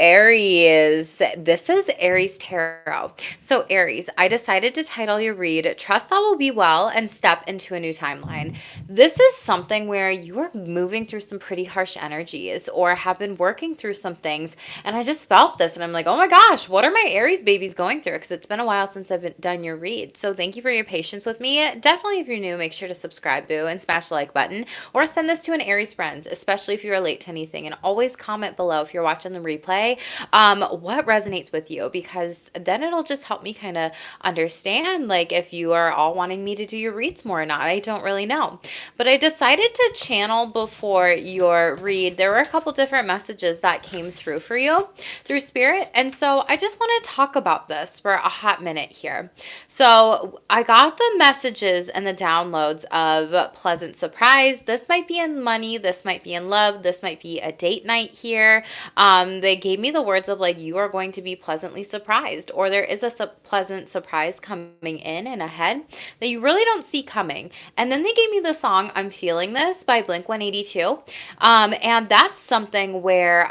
Aries. This is Aries Tarot. So, Aries, I decided to title your read, Trust All Will Be Well and Step into a New Timeline. This is something where you are moving through some pretty harsh energies or have been working through some things. And I just felt this and I'm like, oh my gosh, what are my Aries babies going through? Because it's been a while since I've done your read. So, thank you for your patience with me. Definitely, if you're new, make sure to subscribe, boo, and smash the like button or send this to an Aries friend, especially if you relate to anything. And always comment below if you're watching the replay what resonates with you, because then it'll just help me kind of understand like if you are all wanting me to do your reads more or not. I don't really know, but I decided to channel before your read. There were a couple different messages that came through for you through spirit, and so I just want to talk about this for a hot minute here. So I got the messages and the downloads of pleasant surprise. This might be in money, this might be in love, this might be a date night here. They gave me the words of like, you are going to be pleasantly surprised, or there is a pleasant surprise coming in and ahead that you really don't see coming. And then they gave me the song I'm Feeling This by Blink 182. And that's something where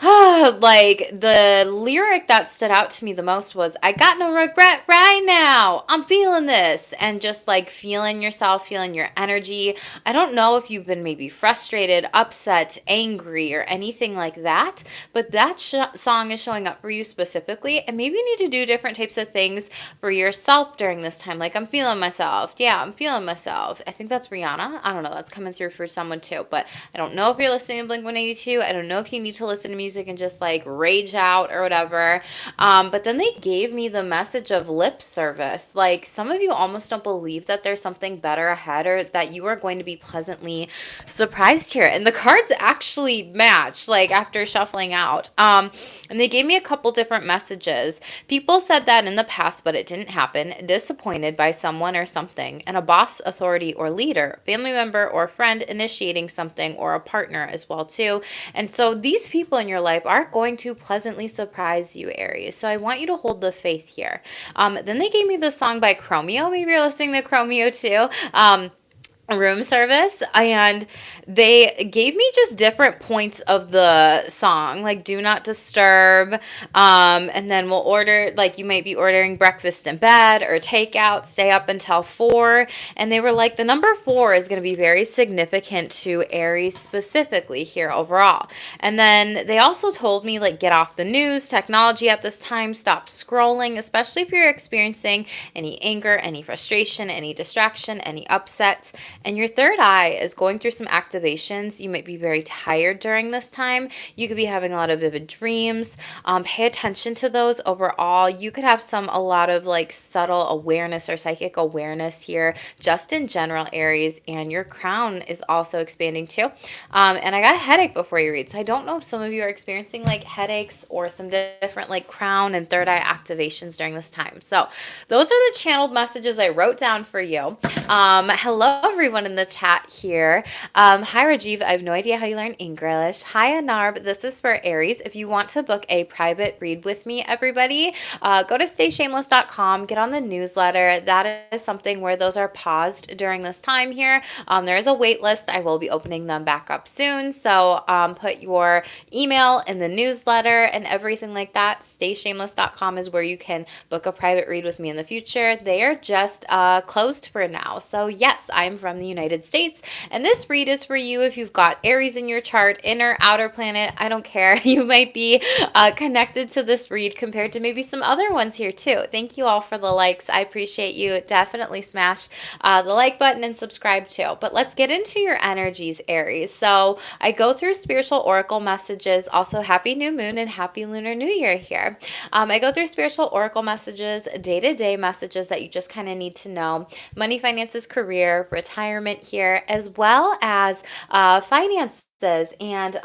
like the lyric that stood out to me the most was, I got no regret right now, I'm feeling this, and just like feeling yourself, feeling your energy. I don't know if you've been maybe frustrated, upset, angry, or anything like that, but that song is showing up for you specifically, and maybe you need to do different types of things for yourself during this time. Like, I'm feeling myself. Yeah, I'm feeling myself. I think that's Rihanna. I don't know, that's coming through for someone too, but I don't know if you're listening to Blink 182. I don't know if you need to listen to music and just like rage out or whatever. But then they gave me the message of lip service. Like, some of you almost don't believe that there's something better ahead, or that you are going to be pleasantly surprised here. And the cards actually match, like after shuffling out. And they gave me a couple different messages. People said that in the past, but it didn't happen. Disappointed by someone or something, and a boss, authority, or leader, family member, or friend initiating something, or a partner as well too. And so these people in your life are going to pleasantly surprise you, Aries. So I want you to hold the faith here. Then they gave me the song by Chromeo. Maybe you're listening to Chromeo too. Room service, and they gave me just different points of the song, like do not disturb, and then we'll order, like you might be ordering breakfast in bed or takeout, stay up until 4, and they were like, the number 4 is going to be very significant to Aries specifically here overall. And then they also told me, like, get off the news, technology at this time, stop scrolling, especially if you're experiencing any anger, any frustration, any distraction, any upset. And your third eye is going through some activations. You might be very tired during this time. You could be having a lot of vivid dreams. Pay attention to those overall. You could have a lot of like subtle awareness or psychic awareness here, just in general, Aries. And your crown is also expanding too. And I got a headache before you read. So I don't know if some of you are experiencing like headaches or some different like crown and third eye activations during this time. So those are the channeled messages I wrote down for you. Hello, everyone in the chat here. Hi, Rajiv. I have no idea how you learn English. Hi, Anarb. This is for Aries. If you want to book a private read with me, everybody, go to stayshameless.com, get on the newsletter. That is something where those are paused during this time here. There is a wait list. I will be opening them back up soon. So put your email in the newsletter and everything like that. Stayshameless.com is where you can book a private read with me in the future. They are just closed for now. So yes, I'm from the United States, and this read is for you if you've got Aries in your chart, inner, outer planet, I don't care. You might be connected to this read compared to maybe some other ones here too. Thank you all for the likes. I appreciate you. Definitely smash the like button and subscribe too. But let's get into your energies, Aries. So I go through spiritual oracle messages, also happy new moon and happy lunar new year here. I go through spiritual oracle messages, day-to-day messages that you just kind of need to know. Money, finances, career, retirement here, as well as finance and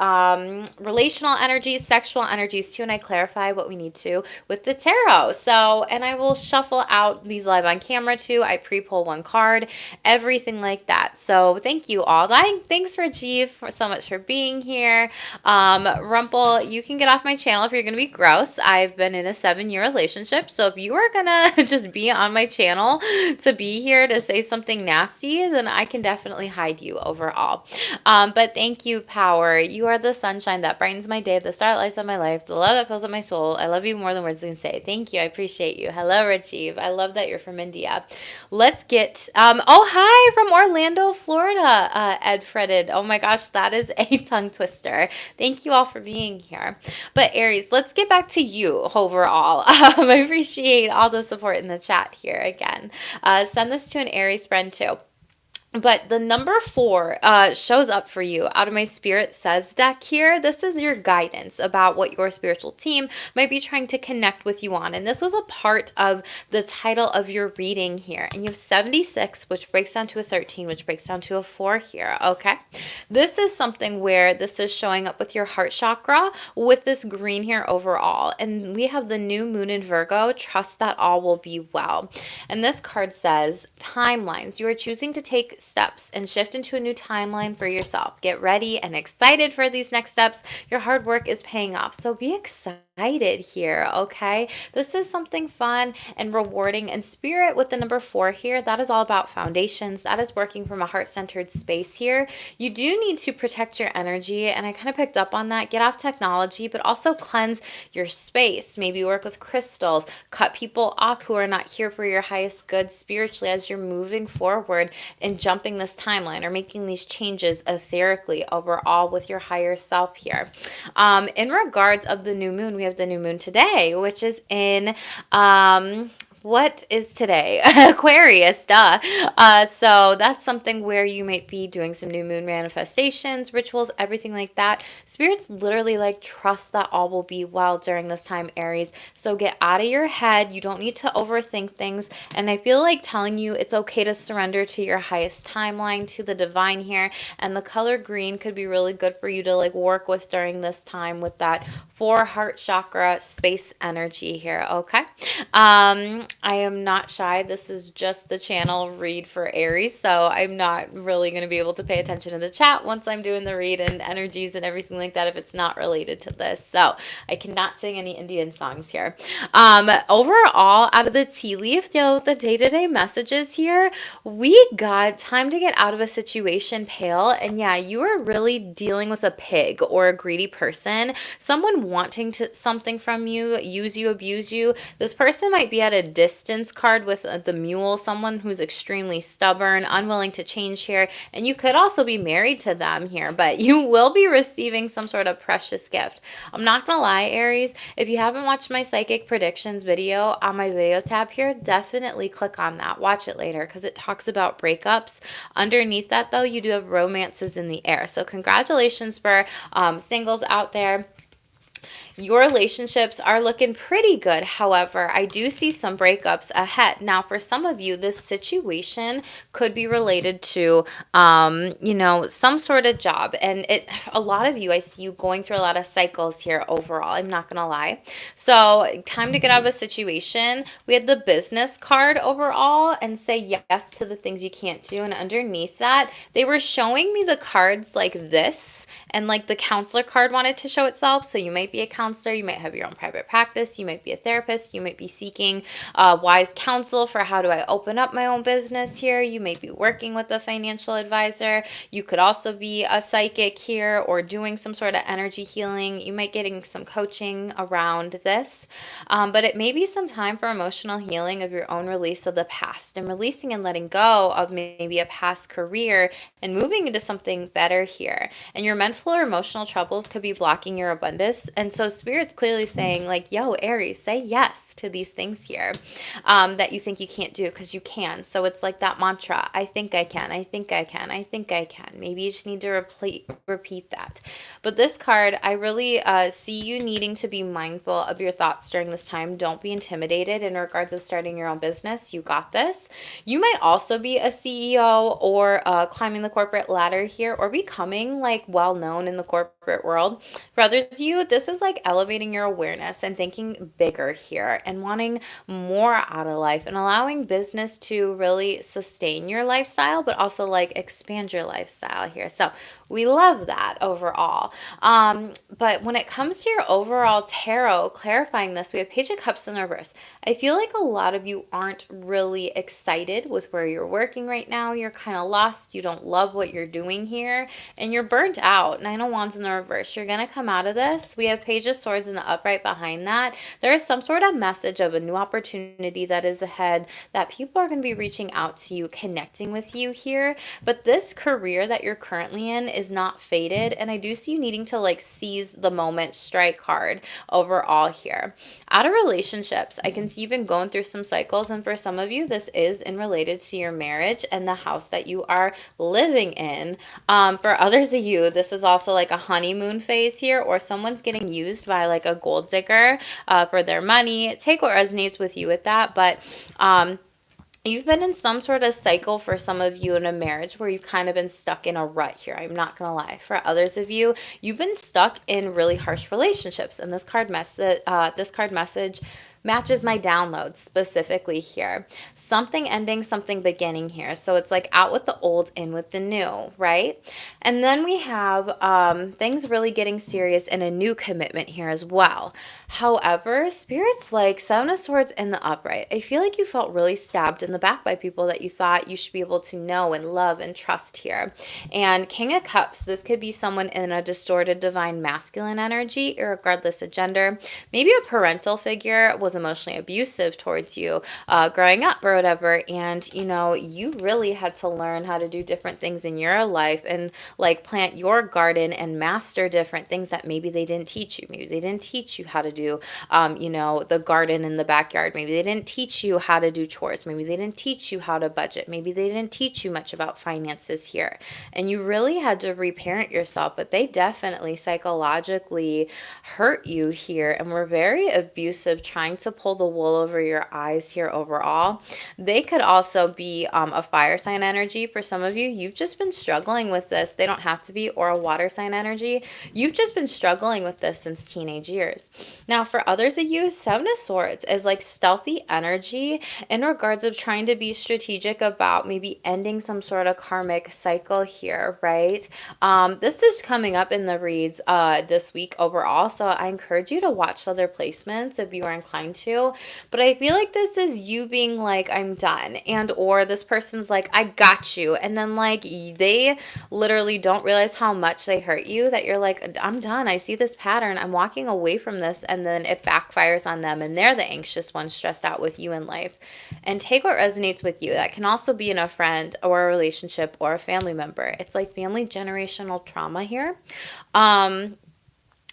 relational energies, sexual energies too, and I clarify what we need to with the tarot. So, and I will shuffle out these live on camera too. I pre-pull one card, everything like that. So thank you all. Thanks, Rajiv, so much for being here. Rumple, you can get off my channel if you're going to be gross. I've been in a 7-year relationship, so if you are going to just be on my channel to be here to say something nasty, then I can definitely hide you overall. But thank you, power. You are the sunshine that brightens my day, the star that lights up my life, the love that fills up my soul. I love you more than words can say. Thank you. I appreciate you. Hello, Rajiv. I love that you're from India. Let's get, oh, hi from Orlando, Florida, Ed Fretted. Oh my gosh, that is a tongue twister. Thank you all for being here. But Aries, let's get back to you overall. I appreciate all the support in the chat here again. Send this to an Aries friend too. But the number 4 shows up for you out of my Spirit Says deck here. This is your guidance about what your spiritual team might be trying to connect with you on. And this was a part of the title of your reading here. And you have 76, which breaks down to a 13, which breaks down to a 4 here, okay? This is something where this is showing up with your heart chakra with this green here overall. And we have the new moon in Virgo. Trust that all will be well. And this card says, timelines. You are choosing to take steps and shift into a new timeline for yourself. Get ready and excited for these next steps. Your hard work is paying off. So be excited here, okay? This is something fun and rewarding. And Spirit with the number 4 here, that is all about foundations. That is working from a heart-centered space here. You do need to protect your energy, and I kind of picked up on that. Get off technology, but also cleanse your space. Maybe work with crystals, cut people off who are not here for your highest good spiritually as you're moving forward and jumping this timeline or making these changes etherically overall with your higher self here. In regards of the new moon, we have the new moon today, which is in what is today? Aquarius, duh. So that's something where you might be doing some new moon manifestations, rituals, everything like that. Spirit's literally like, trust that all will be well during this time, Aries. So get out of your head. You don't need to overthink things. And I feel like telling you it's okay to surrender to your highest timeline, to the divine here. And the color green could be really good for you to like work with during this time with that 4 heart chakra space energy here, okay? I am not shy. This is just the channel read for Aries, so I'm not really going to be able to pay attention to the chat once I'm doing the read and energies and everything like that if it's not related to this. So I cannot sing any Indian songs here. Overall, out of the tea leaf, the day-to-day messages here, we got time to get out of a situation, Pale. And yeah, you are really dealing with a pig or a greedy person, someone wanting to something from you, use you, abuse you. This person might be at a distance card with the mule, someone who's extremely stubborn, unwilling to change here. And you could also be married to them here, but you will be receiving some sort of precious gift. I'm not gonna lie, Aries, if you haven't watched my psychic predictions video on my videos tab here, definitely click on that. Watch it later because it talks about breakups. Underneath that though, you do have romances in the air. So congratulations for singles out there. Your relationships are looking pretty good. However, I do see some breakups ahead. Now, for some of you, this situation could be related to, some sort of job. And a lot of you, I see you going through a lot of cycles here overall. I'm not going to lie. So time to get out of a situation. We had the business card overall and say yes to the things you can't do. And underneath that, they were showing me the cards like this. And like the counselor card wanted to show itself. So you might be a counselor, you might have your own private practice, you might be a therapist, you might be seeking wise counsel for how do I open up my own business here. You may be working with a financial advisor. You could also be a psychic here or doing some sort of energy healing. You might getting some coaching around this. But it may be some time for emotional healing of your own release of the past and releasing and letting go of maybe a past career and moving into something better here. And your mental or emotional troubles could be blocking your abundance. And so Spirit's clearly saying like, yo, Aries, say yes to these things here that you think you can't do because you can. So it's like that mantra, I think I can, I think I can, I think I can. Maybe you just need to repeat that. But this card, I really see you needing to be mindful of your thoughts during this time. Don't be intimidated in regards of starting your own business. You got this. You might also be a CEO or climbing the corporate ladder here or becoming like well known in the corporate corporate world. For others of you, this is like elevating your awareness and thinking bigger here and wanting more out of life and allowing business to really sustain your lifestyle, but also like expand your lifestyle here. So we love that overall. But when it comes to your overall tarot, clarifying this, we have Page of Cups in reverse. I feel like a lot of you aren't really excited with where you're working right now. You're kind of lost. You don't love what you're doing here and you're burnt out. Nine of Wands in the reverse. You're going to come out of this. We have Page of Swords in the upright behind that. There is some sort of message of a new opportunity that is ahead, that people are going to be reaching out to you, connecting with you here. But this career that you're currently in is not faded. And I do see you needing to like seize the moment, strike hard overall here. Out of relationships, I can see you've been going through some cycles. And for some of you, this is in related to your marriage and the house that you are living in. For others of you, this is also like a honeymoon phase here, or someone's getting used by like a gold digger for their money. Take what resonates with you with that. But you've been in some sort of cycle for some of you in a marriage where you've kind of been stuck in a rut here. I'm not going to lie. For others of you, you've been stuck in really harsh relationships. And this card message matches my download specifically here. Something ending, something beginning here. So it's like out with the old, in with the new, right? And then we have things really getting serious and a new commitment here as well. However, Spirit's like Seven of Swords in the upright. I feel like you felt really stabbed in the back by people that you thought you should be able to know and love and trust here. And King of Cups, this could be someone in a distorted divine masculine energy, regardless of gender. Maybe a parental figure was emotionally abusive towards you growing up or whatever. And, you know, you really had to learn how to do different things in your life and like plant your garden and master different things that maybe they didn't teach you. Maybe they didn't teach you how to do, you know, the garden in the backyard. Maybe they didn't teach you how to do chores. Maybe they didn't teach you how to budget. Maybe they didn't teach you much about finances here. And you really had to reparent yourself, but they definitely psychologically hurt you here and were very abusive, trying to pull the wool over your eyes here overall. They could also be a fire sign energy. For some of you, you've just been struggling with this. They don't have to be, or a water sign energy. You've just been struggling with this since teenage years. Now, for others of you, Seven of Swords is like stealthy energy in regards of trying to be strategic about maybe ending some sort of karmic cycle here, right? This is coming up in the reads this week overall, so I encourage you to watch other placements if you are inclined to. But I feel like this is you being like, I'm done, and or this person's like, I got you, and then like they literally don't realize how much they hurt you, that you're like, I'm done, I see this pattern, I'm walking away from this, and then it backfires on them and they're the anxious one stressed out with you in life. And take what resonates with you. That can also be in a friend or a relationship or a family member. It's like family generational trauma here.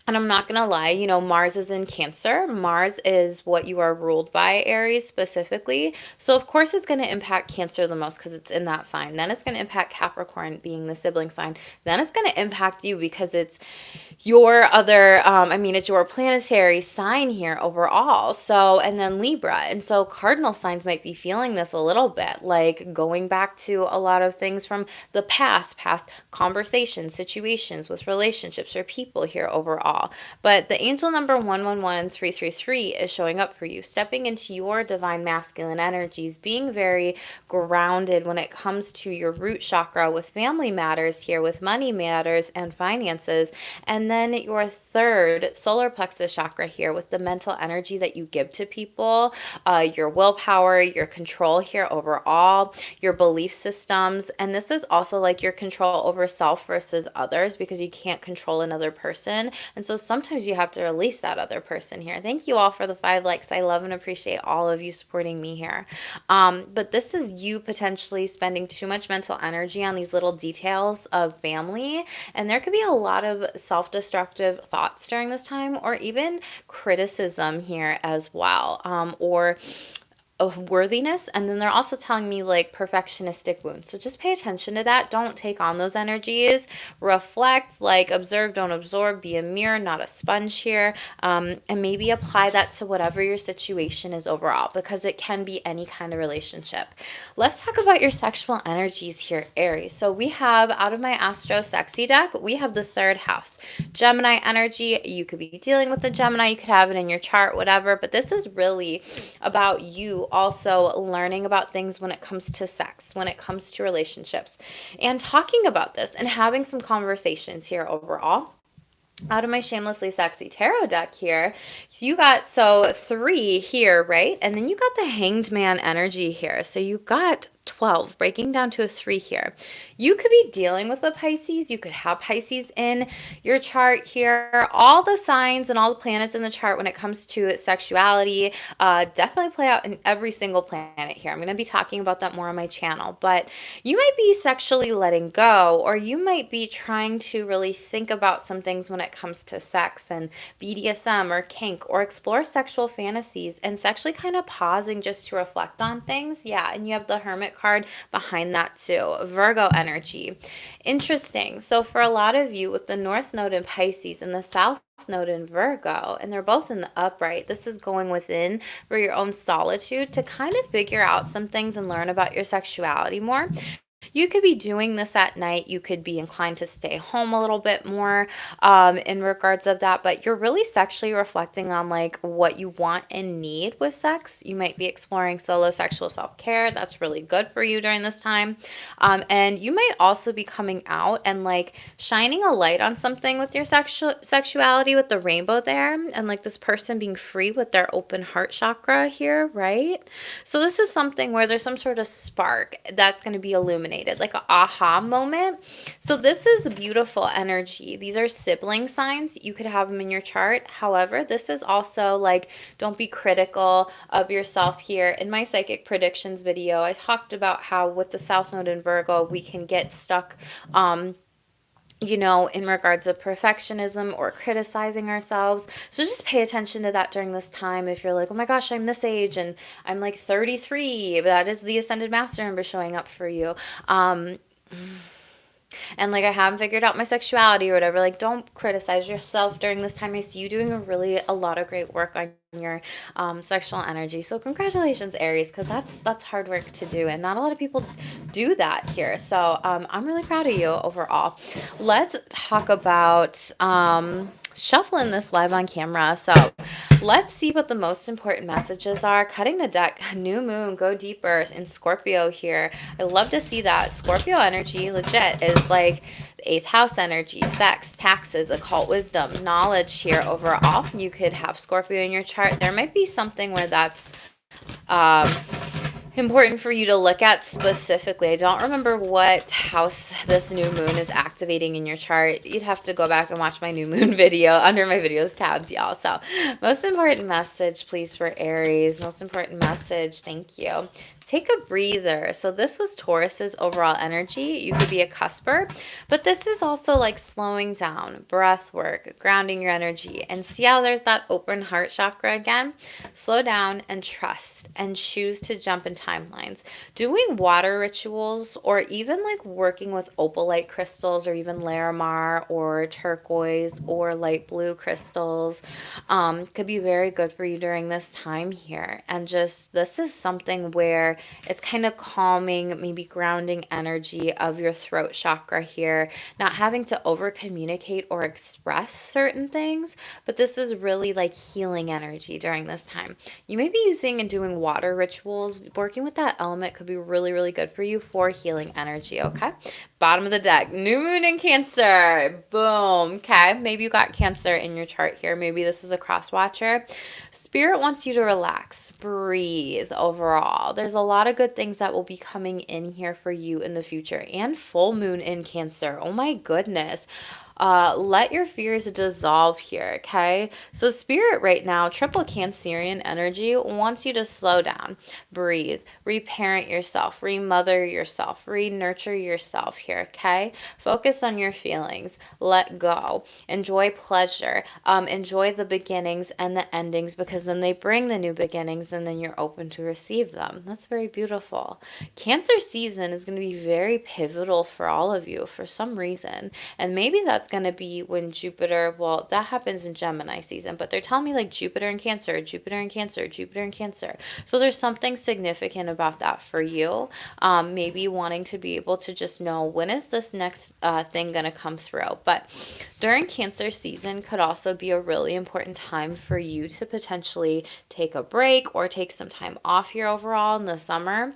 And I'm not going to lie, you know, Mars is in Cancer. Mars is what you are ruled by, Aries specifically. So, of course, it's going to impact Cancer the most because it's in that sign. Then it's going to impact Capricorn being the sibling sign. Then it's going to impact you because it's your other, it's your planetary sign here overall. So, and then Libra. And so cardinal signs might be feeling this a little bit, like going back to a lot of things from the past conversations, situations with relationships or people here overall. But the angel number 111333 is showing up for you, stepping into your divine masculine energies, being very grounded when it comes to your root chakra with family matters here, with money matters and finances. And then your third solar plexus chakra here with the mental energy that you give to people, your willpower, your control here overall, your belief systems. And this is also like your control over self versus others, because you can't control another person. And so sometimes you have to release that other person here. Thank you all for the 5 likes. I love and appreciate all of you supporting me here. But this is you potentially spending too much mental energy on these little details of family. And there could be a lot of self-destructive thoughts during this time, or even criticism here as well. Or of worthiness, and then they're also telling me like perfectionistic wounds. So just pay attention to that. Don't take on those energies. Reflect, like observe, don't absorb. Be a mirror, not a sponge here. And maybe apply that to whatever your situation is overall, because it can be any kind of relationship. Let's talk about your sexual energies here, Aries. So we have, out of my Astro Sexy deck, we have the third house, Gemini energy. You could be dealing with the Gemini, you could have it in your chart, whatever, but this is really about you also learning about things when it comes to sex, when it comes to relationships, and talking about this and having some conversations here overall. Out of my Shamelessly Sexy Tarot deck here, you got, so 3 here, right? And then you got the Hanged Man energy here. So you got 12, breaking down to a 3 here. You could be dealing with a Pisces. You could have Pisces in your chart here. All the signs and all the planets in the chart when it comes to sexuality definitely play out in every single planet here. I'm going to be talking about that more on my channel, but you might be sexually letting go, or you might be trying to really think about some things when it comes to sex and BDSM or kink, or explore sexual fantasies and sexually kind of pausing just to reflect on things. Yeah, and you have the Hermit card behind that too. Virgo energy. Interesting. So for a lot of you with the North Node in Pisces and the South Node in Virgo, and they're both in the upright, this is going within for your own solitude to kind of figure out some things and learn about your sexuality more. You could be doing this at night. You could be inclined to stay home a little bit more in regards of that, but you're really sexually reflecting on like what you want and need with sex. You might be exploring solo sexual self-care. That's really good for you during this time. And you might also be coming out and like shining a light on something with your sexuality with the rainbow there, and like this person being free with their open heart chakra here, right? So this is something where there's some sort of spark that's going to be illuminated, like an aha moment. So this is beautiful energy. These are sibling signs. You could have them in your chart. However, this is also like, don't be critical of yourself here. In my psychic predictions video, I talked about how with the South Node in Virgo, we can get stuck in regards of perfectionism or criticizing ourselves. So just pay attention to that during this time. If you're like, oh my gosh, I'm this age and I'm like 33, that is the Ascended Master number showing up for you. And like I haven't figured out my sexuality or whatever, like don't criticize yourself during this time. I see you doing a lot of great work on your sexual energy. So congratulations, Aries, because that's hard work to do, and not a lot of people do that here. So I'm really proud of you overall. Let's talk about shuffling this live on camera. So let's see what the most important messages are. Cutting the deck, new moon, go deeper in Scorpio here. I love to see that. Scorpio energy legit is like the 8th house energy, sex, taxes, occult wisdom, knowledge here overall. You could have Scorpio in your chart. There might be something where that's important for you to look at specifically. I don't remember what house this new moon is activating in your chart. You'd have to go back and watch my new moon video under my videos tabs, y'all. So most important message, please, for Aries. Most important message. Thank you. Take a breather. So this was Taurus's overall energy. You could be a cusper, but this is also like slowing down, breath work, grounding your energy, and see how there's that open heart chakra again. Slow down and trust and choose to jump in timelines. Doing water rituals, or even like working with opalite crystals, or even Larimar or turquoise or light blue crystals could be very good for you during this time here. And just, this is something where it's kind of calming, maybe grounding energy of your throat chakra here, not having to over communicate or express certain things, but this is really like healing energy during this time. You may be using and doing water rituals. Working with that element could be really, really good for you for healing energy, okay? Bottom of the deck, new moon in Cancer. Boom. Okay, maybe you got Cancer in your chart here. Maybe this is a cross watcher. Spirit wants you to relax, breathe overall. There's a lot of good things that will be coming in here for you in the future. And full moon in Cancer. Oh my goodness. Let your fears dissolve here, okay? So, spirit right now, triple Cancerian energy wants you to slow down, breathe, reparent yourself, remother yourself, re-nurture yourself here, okay? Focus on your feelings, let go, enjoy pleasure, enjoy the beginnings and the endings because then they bring the new beginnings and then you're open to receive them. That's very beautiful. Cancer season is going to be very pivotal for all of you for some reason. And maybe that's going to be when Jupiter, well, that happens in Gemini season, but they're telling me like Jupiter and Cancer, Jupiter and Cancer, Jupiter and Cancer. So there's something significant about that for you. Maybe wanting to be able to just know when is this next thing going to come through. But during Cancer season could also be a really important time for you to potentially take a break or take some time off here overall in the summer.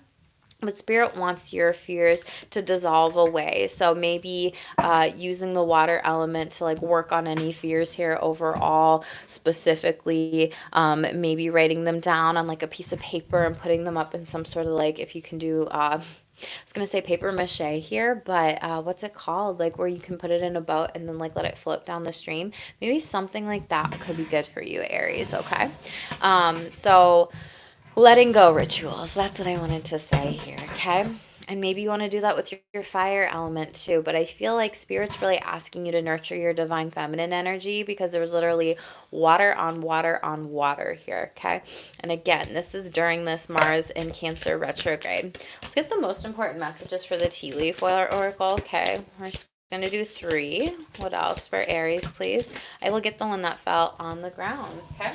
But spirit wants your fears to dissolve away. So maybe using the water element to like work on any fears here overall, specifically, maybe writing them down on like a piece of paper and putting them up in some sort of like, if you can do, I was gonna say paper mache here, but what's it called? Like where you can put it in a boat and then like let it float down the stream. Maybe something like that could be good for you, Aries, okay? So letting go rituals. That's what I wanted to say here, okay? And maybe you want to do that with your fire element too. But I feel like Spirit's really asking you to nurture your divine feminine energy because there was literally water on water on water here, okay? And again, this is during this Mars in Cancer retrograde. Let's get the most important messages for the tea leaf oracle, okay? We're just going to do 3. What else for Aries, please? I will get the one that fell on the ground, okay?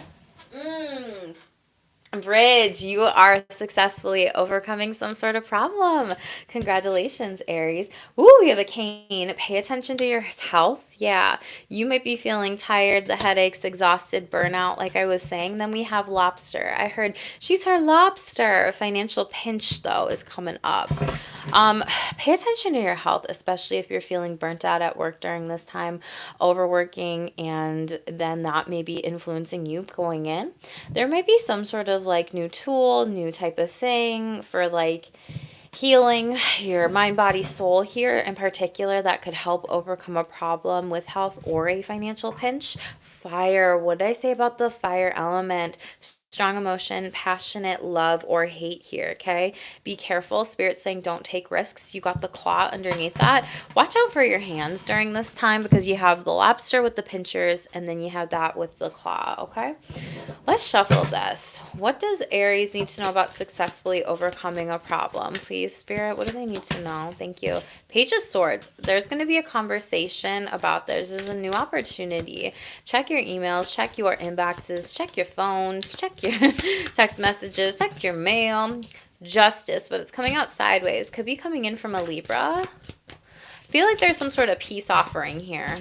Bridge, you are successfully overcoming some sort of problem. Congratulations, Aries. Ooh, we have a cane. Pay attention to your health. Yeah, you might be feeling tired, the headaches, exhausted, burnout, like I was saying. Then we have lobster. I heard she's her lobster. A financial pinch, though, is coming up. Pay attention to your health, especially if you're feeling burnt out at work during this time, overworking, and then that may be influencing you going in. There might be some sort of like new tool, new type of thing for like healing your mind, body, soul here in particular that could help overcome a problem with health or a financial pinch. Fire, what did I say about the fire element? Strong emotion, passionate love or hate here, okay? Be careful. Spirit's saying don't take risks. You got the claw underneath that. Watch out for your hands during this time because you have the lobster with the pinchers and then you have that with the claw, okay? Let's shuffle this. What does Aries need to know about successfully overcoming a problem? Please, Spirit, what do they need to know? Thank you. Page of Swords. There's going to be a conversation about this. There's a new opportunity. Check your emails, check your inboxes, check your phones, check your text messages, check your mail. Justice, but it's coming out sideways. Could be coming in from a Libra. Feel like there's some sort of peace offering here.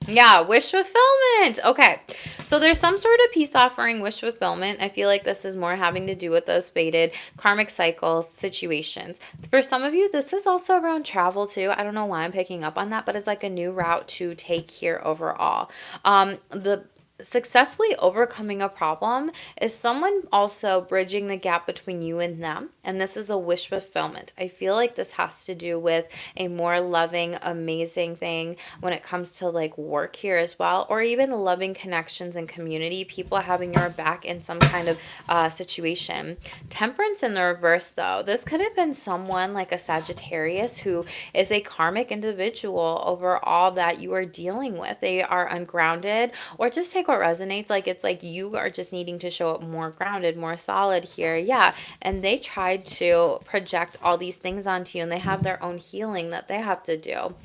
Yeah, wish fulfillment. Okay, so there's some sort of peace offering, wish fulfillment. I feel like this is more having to do with those fated karmic cycles, situations. For some of you, this is also around travel too. I don't know why I'm picking up on that, but it's like a new route to take here overall. The successfully overcoming a problem is someone also bridging the gap between you and them, and this is a wish fulfillment. I feel like this has to do with a more loving, amazing thing when it comes to like work here as well, or even loving connections and community, people having your back in some kind of situation. Temperance in the reverse, though, this could have been someone like a Sagittarius who is a karmic individual over all that you are dealing with. They are ungrounded, or just take what resonates. Like it's like you are just needing to show up more grounded, more solid here. Yeah. And they tried to project all these things onto you and they have their own healing that they have to do.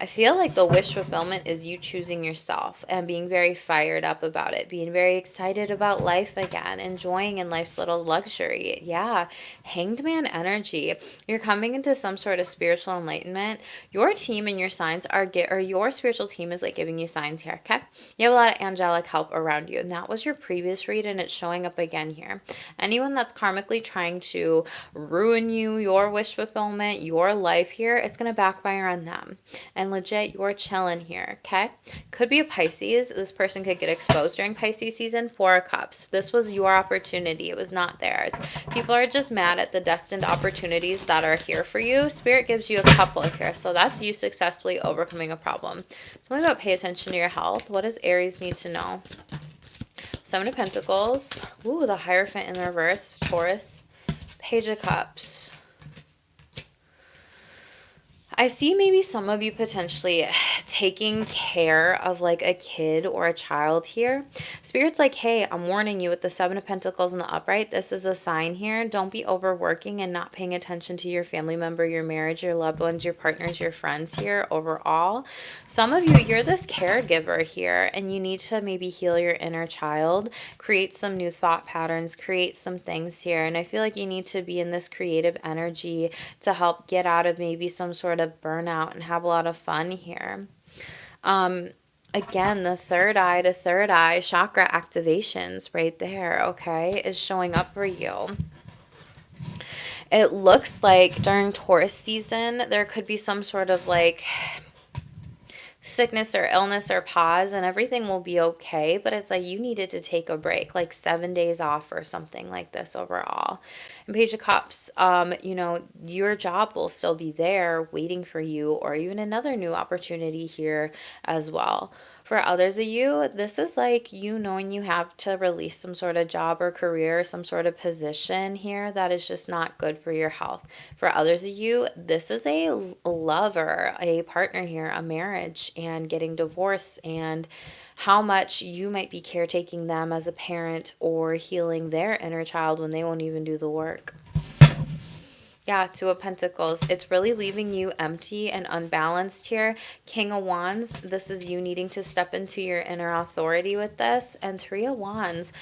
I feel like the wish fulfillment is you choosing yourself and being very fired up about it, being very excited about life again, enjoying in life's little luxury. Yeah, hanged man energy. You're coming into some sort of spiritual enlightenment. Your team and your signs or your spiritual team is like giving you signs here, okay? You have a lot of angelic help around you, and that was your previous read, and it's showing up again here. Anyone that's karmically trying to ruin you, your wish fulfillment, your life here, it's going to backfire on them. And fine, legit, you're chilling here, okay? Could be a Pisces. This person could get exposed during Pisces season. Four of Cups. This was your opportunity. It was not theirs. People are just mad at the destined opportunities that are here for you. Spirit gives you a couple here. So that's you successfully overcoming a problem. Tell me about pay attention to your health. What does Aries need to know? Seven of Pentacles. Ooh, the Hierophant in the reverse. Taurus. Page of Cups. I see maybe some of you potentially taking care of like a kid or a child here. Spirit's like, hey, I'm warning you with the Seven of Pentacles in the upright. This is a sign here. Don't be overworking and not paying attention to your family member, your marriage, your loved ones, your partners, your friends here overall. Some of you, you're this caregiver here and you need to maybe heal your inner child, create some new thought patterns, create some things here. And I feel like you need to be in this creative energy to help get out of maybe some sort of burnout and have a lot of fun here. Again, the third eye to third eye chakra activations right there, okay, is showing up for you. It looks like during Taurus season, there could be some sort of like sickness or illness or pause and everything will be okay, but it's like you needed to take a break, like 7 days off or something like this overall. And Page of Cups, you know, your job will still be there waiting for you, or even another new opportunity here as well. For others of you, this is like you knowing you have to release some sort of job or career, some sort of position here that is just not good for your health. For others of you, this is a lover, a partner here, a marriage, and getting divorced, and how much you might be caretaking them as a parent or healing their inner child when they won't even do the work. Yeah, Two of Pentacles. It's really leaving you empty and unbalanced here. King of Wands. This is you needing to step into your inner authority with this. And Three of Wands.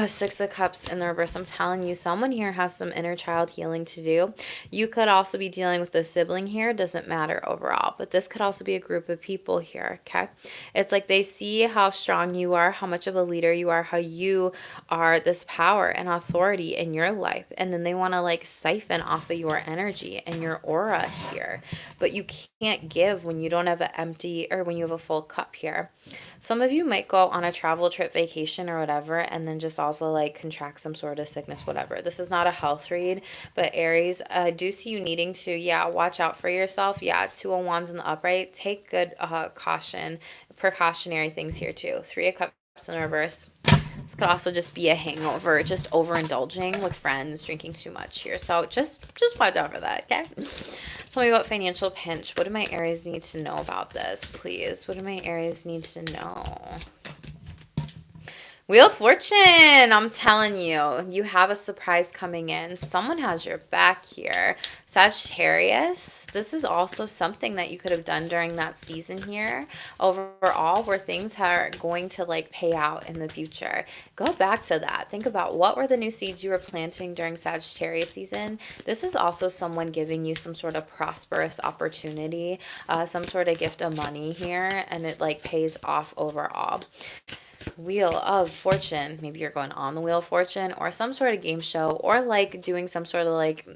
Six of Cups in the reverse. I'm telling you, someone here has some inner child healing to do. You could also be dealing with a sibling here. Doesn't matter overall. But this could also be a group of people here, okay? It's like they see how strong you are, how much of a leader you are, how you are this power and authority in your life. And then they want to like siphon off of your energy and your aura here. But you can't give when you don't have an empty, or when you have a full cup here. Some of you might go on a travel trip, vacation or whatever, and then just also like contract some sort of sickness, whatever. This is not a health read, but Aries, I do see you needing to, yeah, watch out for yourself. Yeah, Two of Wands in the upright. Take good precautionary things here too. Three of Cups in the reverse. This could also just be a hangover, just overindulging with friends, drinking too much here. So just watch out for that, okay? Tell me about financial pinch. What do my Aries need to know about this, please? What do my Aries need to know? Wheel of Fortune, I'm telling you, you have a surprise coming in. Someone has your back here. Sagittarius, this is also something that you could have done during that season here overall, where things are going to like pay out in the future. Go back to that. Think about what were the new seeds you were planting during Sagittarius season. This is also someone giving you some sort of prosperous opportunity, some sort of gift of money here, and it like pays off overall. Wheel of Fortune. Maybe you're going on the Wheel of Fortune or some sort of game show, or like doing some sort of like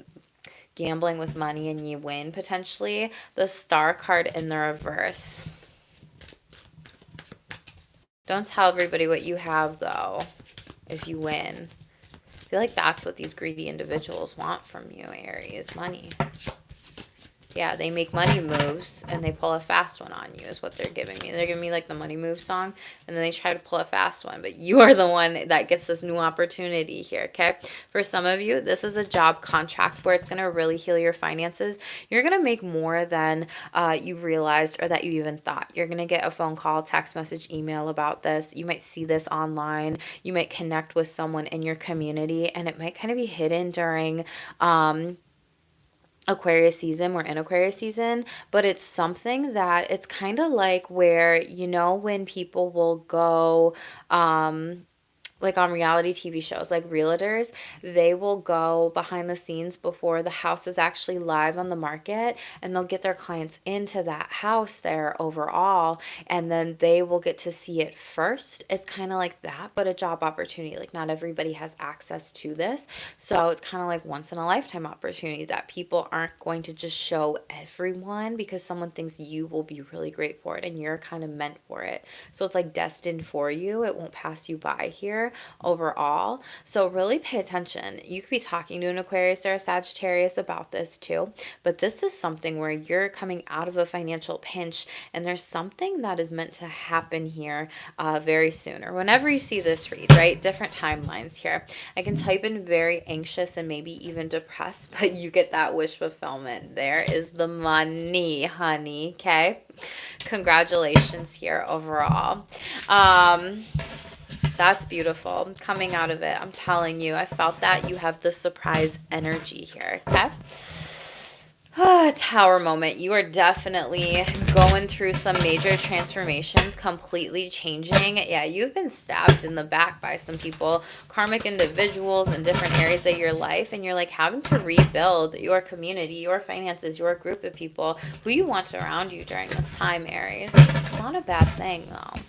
gambling with money and you win potentially. The Star card in the reverse. Don't tell everybody what you have though if you win. I feel like that's what these greedy individuals want from you, Aries. Money. Yeah, they make money moves and they pull a fast one on you is what they're giving me. They're giving me like the money move song and then they try to pull a fast one. But you are the one that gets this new opportunity here, okay? For some of you, this is a job contract where it's going to really heal your finances. You're going to make more than you realized or that you even thought. You're going to get a phone call, text message, email about this. You might see this online. You might connect with someone in your community and it might kind of be hidden during Aquarius season. We're in Aquarius season, but it's something that it's kind of like where, you know, when people will go like on reality TV shows, like realtors, they will go behind the scenes before the house is actually live on the market, and they'll get their clients into that house there overall, and then they will get to see it first. It's kind of like that, but a job opportunity. Like not everybody has access to this. So it's kind of like once in a lifetime opportunity that people aren't going to just show everyone because someone thinks you will be really great for it and you're kind of meant for it. So it's like destined for you. It won't pass you by here overall. So really pay attention. You could be talking to an Aquarius or a Sagittarius about this too, but this is something where you're coming out of a financial pinch and there's something that is meant to happen here very soon or whenever you see this read, right? Different timelines here. I can tell you've been very anxious and maybe even depressed, but you get that wish fulfillment. There is the money, honey, okay? Congratulations here overall. That's beautiful. Coming out of it, I'm telling you, I felt that you have the surprise energy here, okay? Tower moment. You are definitely going through some major transformations, completely changing. Yeah, you've been stabbed in the back by some people, karmic individuals in different areas of your life, and you're like having to rebuild your community, your finances, your group of people who you want around you during this time, Aries. It's not a bad thing, though.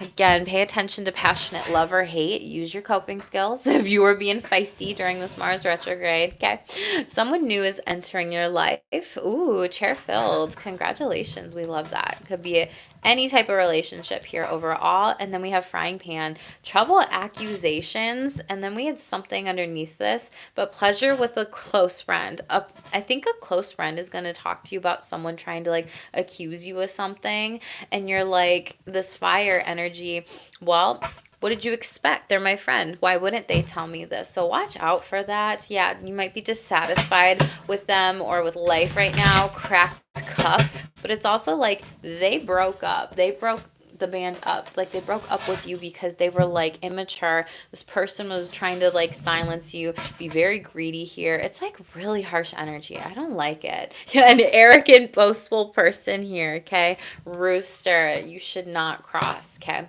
Again, pay attention to passionate love or hate. Use your coping skills if you are being feisty during this Mars retrograde. Okay. Someone new is entering your life. Ooh, chair filled. Congratulations. We love that. Could be any type of relationship here overall. And then we have frying pan, trouble, accusations. And then we had something underneath this, but pleasure with a close friend. I think a close friend is going to talk to you about someone trying to like accuse you of something. And you're like, this fire energy, well, what did you expect? They're my friend. Why wouldn't they tell me this? So watch out for that. Yeah, you might be dissatisfied with them or with life right now. Cracked cup. But it's also like they broke up. They broke the band up. Like they broke up with you because they were like immature. This person was trying to like silence you, be very greedy here. It's like really harsh energy. I don't like it. Yeah, an arrogant, boastful person here, okay? Rooster, you should not cross, okay?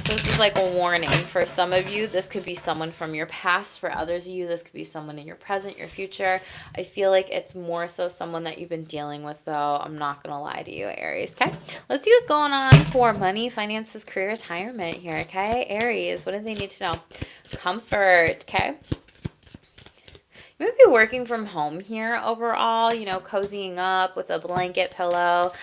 So this is like a warning for some of you. This could be someone from your past. For others of you, this could be someone in your present, your future. I feel like it's more so someone that you've been dealing with, though. I'm not going to lie to you, Aries, okay? Let's see what's going on for money, finances, career, retirement here, okay? Aries, what do they need to know? Comfort, okay? You might be working from home here overall, you know, cozying up with a blanket pillow.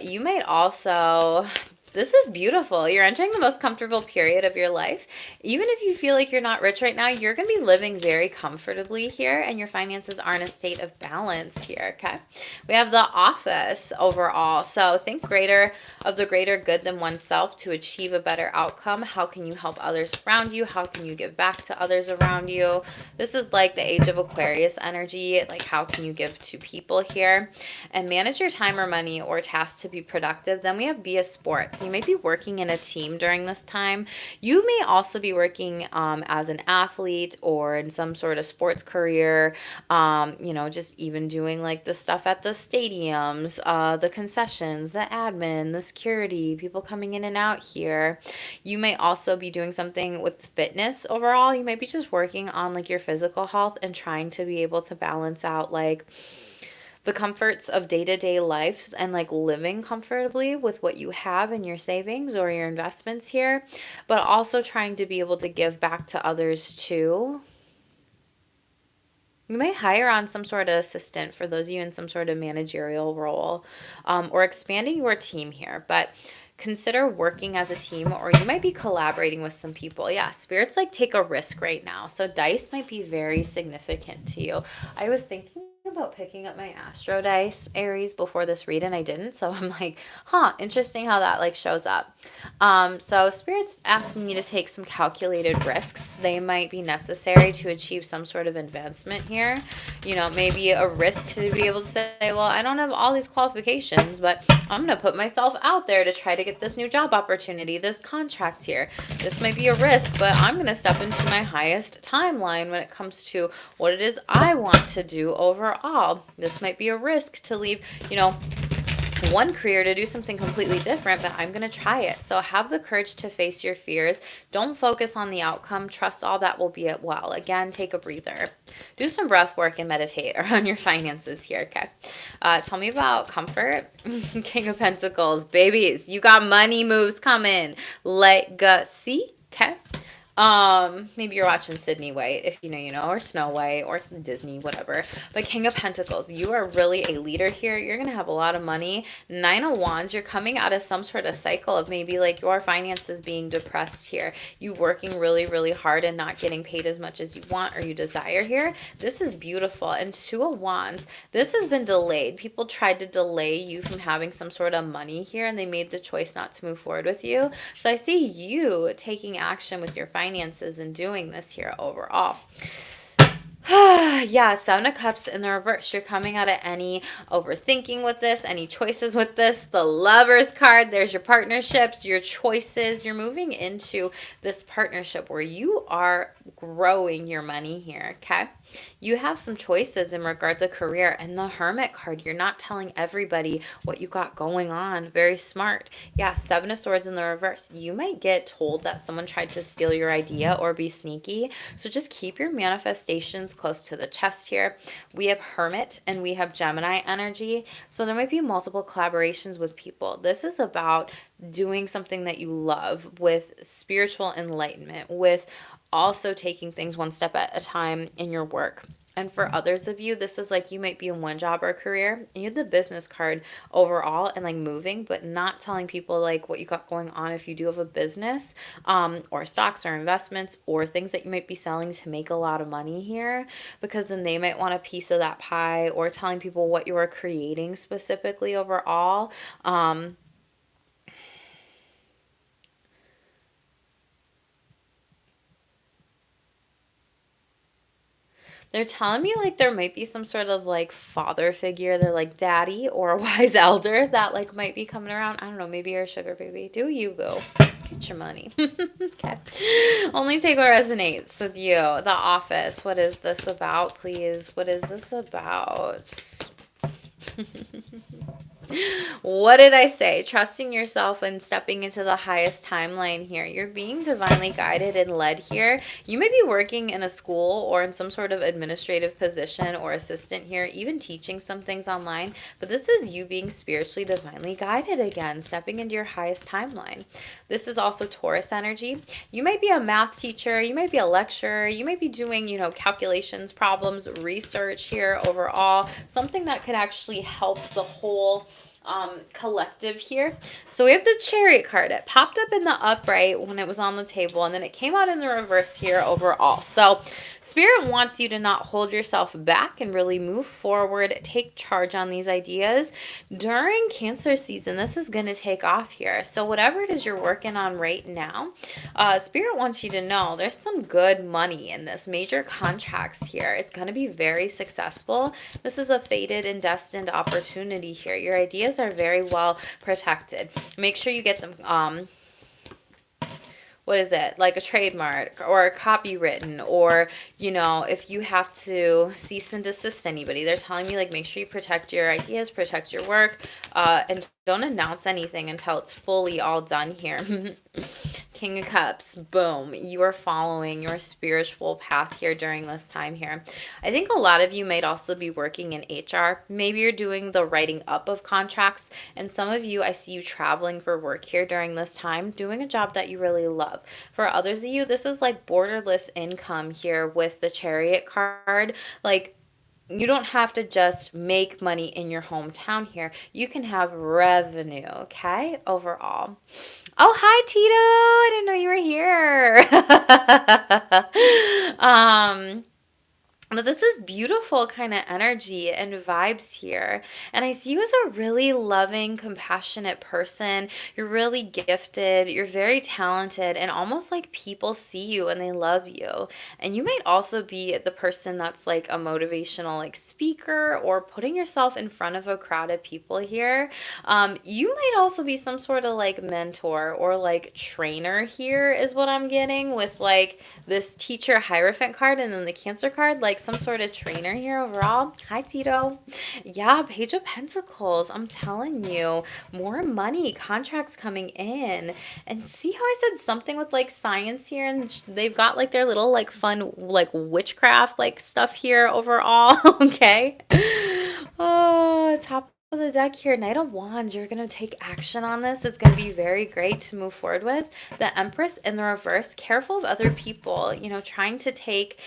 You might also... This is beautiful. You're entering the most comfortable period of your life. Even if you feel like you're not rich right now, you're going to be living very comfortably here, and your finances are in a state of balance here, okay? We have the office overall. So think greater of the greater good than oneself to achieve a better outcome. How can you help others around you? How can you give back to others around you? This is like the age of Aquarius energy. Like how can you give to people here? And manage your time or money or tasks to be productive. Then we have be a sport. So you may be working in a team during this time. You may also be working as an athlete or in some sort of sports career, you know, just even doing like the stuff at the stadiums, the concessions, the admin, the security, people coming in and out here. You may also be doing something with fitness overall. You might be just working on like your physical health and trying to be able to balance out like the comforts of day-to-day life and like living comfortably with what you have in your savings or your investments here, but also trying to be able to give back to others too. You might hire on some sort of assistant for those of you in some sort of managerial role, or expanding your team here, but consider working as a team, or you might be collaborating with some people. Yeah, spirits like take a risk right now. So dice might be very significant to you. I was thinking about picking up my Astro dice, Aries, before this read, and I didn't. So I'm like, interesting how that like shows up. So Spirit's asking you to take some calculated risks. They might be necessary to achieve some sort of advancement here. You know, maybe a risk to be able to say, well, I don't have all these qualifications, but I'm going to put myself out there to try to get this new job opportunity, this contract here. This might be a risk, but I'm going to step into my highest timeline when it comes to what it is I want to do overall. This might be a risk to leave, you know, one career to do something completely different, but I'm going to try it. So have the courage to face your fears. Don't focus on the outcome. Trust all that will be well. Again, take a breather. Do some breath work and meditate around your finances here, okay? Tell me about comfort. King of Pentacles. Babies, you got money moves coming. Legacy, okay? Maybe you're watching Sydney White, if you know, or Snow White, or Disney, whatever. But King of Pentacles, you are really a leader here. You're going to have a lot of money. Nine of Wands, you're coming out of some sort of cycle of maybe like your finances being depressed here. You working really, really hard and not getting paid as much as you want or you desire here. This is beautiful. And Two of Wands, this has been delayed. People tried to delay you from having some sort of money here, and they made the choice not to move forward with you. So I see you taking action with your finances and doing this here overall. Yeah, Seven of Cups in the reverse. You're coming out of any overthinking with this, any choices with this. The Lovers card, there's your partnerships, your choices. You're moving into this partnership where you are growing your money here, okay? You have some choices in regards to career. And the Hermit card, you're not telling everybody what you got going on. Very smart. Yeah, Seven of Swords in the reverse. You might get told that someone tried to steal your idea or be sneaky. So just keep your manifestations close to the chest here. We have Hermit and we have Gemini energy. So there might be multiple collaborations with people. This is about doing something that you love with spiritual enlightenment, with also taking things one step at a time in your work. And for others of you, this is like you might be in one job or career and you have the business card overall and like moving, but not telling people like what you got going on if you do have a business, or stocks or investments or things that you might be selling to make a lot of money here, because then they might want a piece of that pie, or telling people what you are creating specifically overall. They're telling me like there might be some sort of like father figure. They're like daddy or a wise elder that like might be coming around. I don't know. Maybe you're a sugar baby. Do you, boo? Get your money. Okay. Only take what resonates with you. The Office. What is this about, please? What is this about? What did I say? Trusting yourself and stepping into the highest timeline here. You're being divinely guided and led here. You may be working in a school or in some sort of administrative position or assistant here, even teaching some things online. But this is you being spiritually divinely guided again, stepping into your highest timeline. This is also Taurus energy. You might be a math teacher. You might be a lecturer. You might be doing, calculations, problems, research here overall. Something that could actually help the whole collective here. So we have the Chariot card. It popped up in the upright when it was on the table, and then it came out in the reverse here overall. So Spirit wants you to not hold yourself back and really move forward, take charge on these ideas. During Cancer season, this is going to take off here. So whatever it is you're working on right now, Spirit wants you to know there's some good money in this. Major contracts here. It's going to be very successful. This is a fated and destined opportunity here. Your ideas are very well protected. Make sure you get them what is it, like a trademark or a copywritten, or if you have to cease and desist anybody, they're telling me like make sure you protect your ideas, protect your work, and don't announce anything until it's fully all done here. King of Cups, boom. You are following your spiritual path here during this time here. I think a lot of you might also be working in HR. Maybe you're doing the writing up of contracts, and some of you, I see you traveling for work here during this time, doing a job that you really love. For others of you, this is like borderless income here with the Chariot card. Like, you don't have to just make money in your hometown here. You can have revenue, okay, overall. Oh, hi, Tito. I didn't know you were here. But this is beautiful kind of energy and vibes here. And I see you as a really loving, compassionate person. You're really gifted. You're very talented. And almost like people see you and they love you. And you might also be the person that's like a motivational like speaker or putting yourself in front of a crowd of people here. You might also be some sort of like mentor or like trainer here is what I'm getting with like this teacher Hierophant card and then the Cancer card. Like like some sort of trainer here overall. Hi, Tito. Yeah, Page of Pentacles. I'm telling you, more money, contracts coming in. And see how I said something with like science here, and they've got like their little like fun like witchcraft like stuff here overall. Okay. Oh, top of the deck here, Knight of Wands. You're going to take action on this. It's going to be very great to move forward with. The Empress in the reverse, careful of other people, you know, trying to take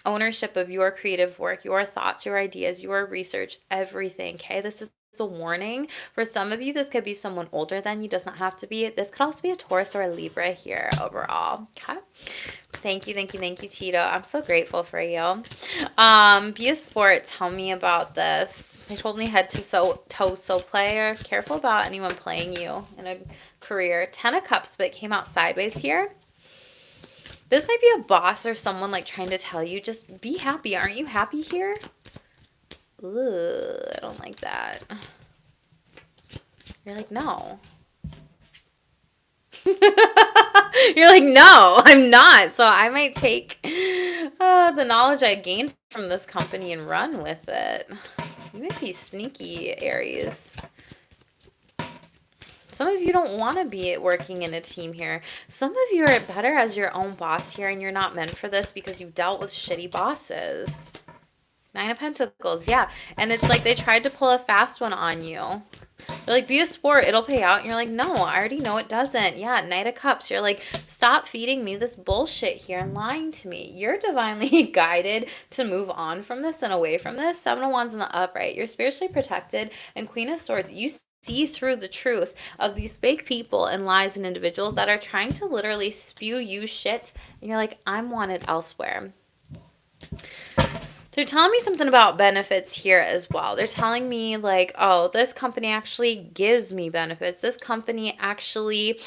ownership of your creative work, your thoughts, your ideas, your research, everything. Okay. This is a warning for some of you. This could be someone older than you, does not have to be. This could also be a Taurus or a Libra here overall. Okay. Thank you, thank you, thank you, Tito. I'm so grateful for you. Be a sport. Tell me about this. They told me head to toe player. Careful about anyone playing you in a career. 10 of Cups, but it came out sideways here. This might be a boss or someone like trying to tell you, just be happy. Aren't you happy here? Ugh, I don't like that. You're like, no. You're like, no, I'm not. So I might take the knowledge I gained from this company and run with it. You might be sneaky, Aries. Some of you don't want to be working in a team here. Some of you are better as your own boss here, and you're not meant for this because you've dealt with shitty bosses. 9 of Pentacles, yeah. And it's like they tried to pull a fast one on you. They're like, be a sport, it'll pay out. And you're like, no, I already know it doesn't. Yeah, Knight of Cups. You're like, stop feeding me this bullshit here and lying to me. You're divinely guided to move on from this and away from this. 7 of Wands in the upright. You're spiritually protected. And Queen of Swords, you see through the truth of these fake people and lies and individuals that are trying to literally spew you shit. And you're like, I'm wanted elsewhere. They're telling me something about benefits here as well. They're telling me like, oh, this company actually gives me benefits. This company actually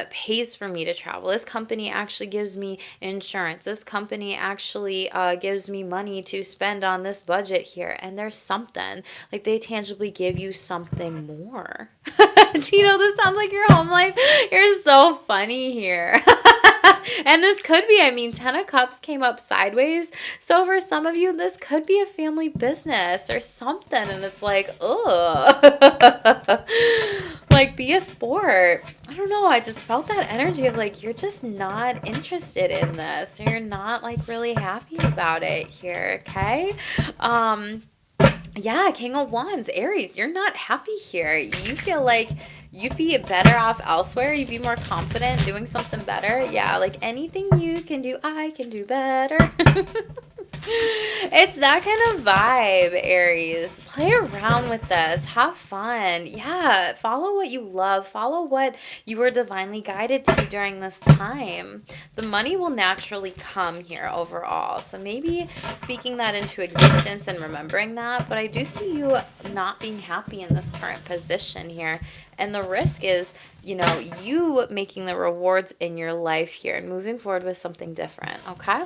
pays for me to travel. This company actually gives me insurance. This company actually gives me money to spend on this budget here. And there's something, like they tangibly give you something more. Gino, this sounds like your home life. You're so funny here. And this could be, I mean, 10 of Cups came up sideways. So for some of you, this could be a family business or something. And it's like, ugh. Like, be a sport. I don't know. I just felt that energy of like, you're just not interested in this. Or you're not like really happy about it here. Okay. Yeah, King of Wands, Aries, you're not happy here. You feel like you'd be better off elsewhere. You'd be more confident doing something better. Yeah, like anything you can do, I can do better. It's that kind of vibe, Aries. Play around with this. Have fun. Yeah, follow what you love. Follow what you were divinely guided to during this time. The money will naturally come here overall. So maybe speaking that into existence and remembering that. But I do see you not being happy in this current position here. And the risk is, you know, you making the rewards in your life here and moving forward with something different. Okay?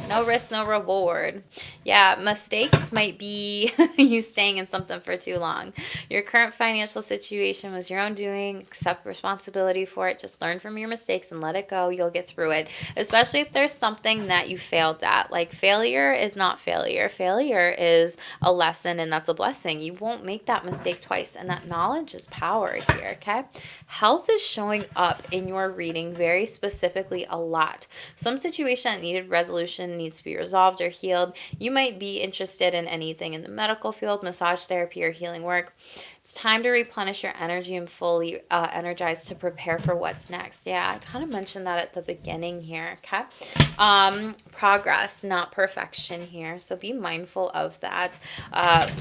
No risk, no reward. Yeah, mistakes might be you staying in something for too long. Your current financial situation was your own doing. Accept responsibility for it. Just learn from your mistakes and let it go. You'll get through it. Especially if there's something that you failed at. Like failure is not failure. Failure is a lesson and that's a blessing. You won't make that mistake twice. And that knowledge is power here, okay? Health is showing up in your reading very specifically a lot. Some situation that needed resolution needs to be resolved or healed. You might be interested in anything in the medical field, massage therapy, or healing work. It's time to replenish your energy and fully energize to prepare for what's next. Yeah, I kind of mentioned that at the beginning here, okay? Progress, not perfection here, so be mindful of that.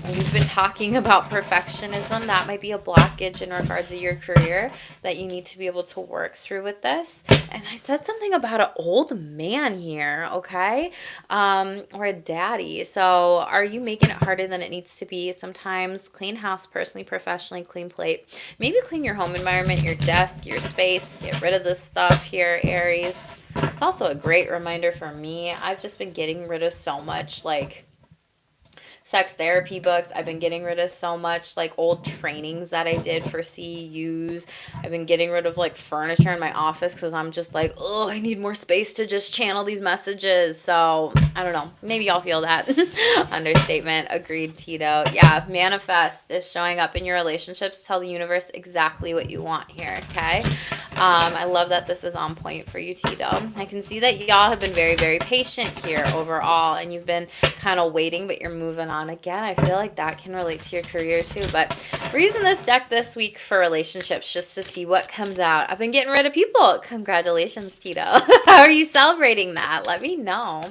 We've been talking about perfectionism. That might be a blockage in regards to your career that you need to be able to work through with this. And I said something about an old man here, okay? Or a daddy. So are you making it harder than it needs to be? Sometimes clean house, personally, professionally, clean plate. Maybe clean your home environment, your desk, your space. Get rid of this stuff here, Aries. It's also a great reminder for me. I've just been getting rid of so much like sex therapy books. I've been getting rid of so much like old trainings that I did for CEUs. I've been getting rid of like furniture in my office because I'm just like, oh, I need more space to just channel these messages. So I don't know. Maybe y'all feel that. Understatement. Agreed, Tito. Yeah, manifest is showing up in your relationships. Tell the universe exactly what you want here, okay? I love that this is on point for you, Tito. I can see that y'all have been very, very patient here overall, and you've been kind of waiting, but you're moving on. Again, I feel like that can relate to your career too, but we're using this deck this week for relationships just to see what comes out. I've been getting rid of people. Congratulations, Tito. How are you celebrating that? Let me know.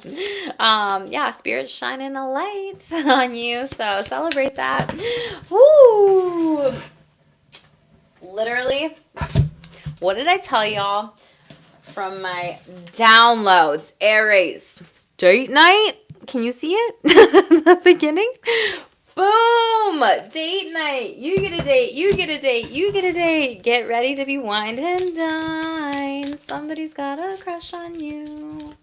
Yeah, Spirit's shining a light on you, so celebrate that. Woo! Literally, what did I tell y'all from my downloads? Aries, date night. Can you see it? The beginning? Boom! Date night. You get a date. You get a date. You get a date. Get ready to be wined and dined. Somebody's got a crush on you.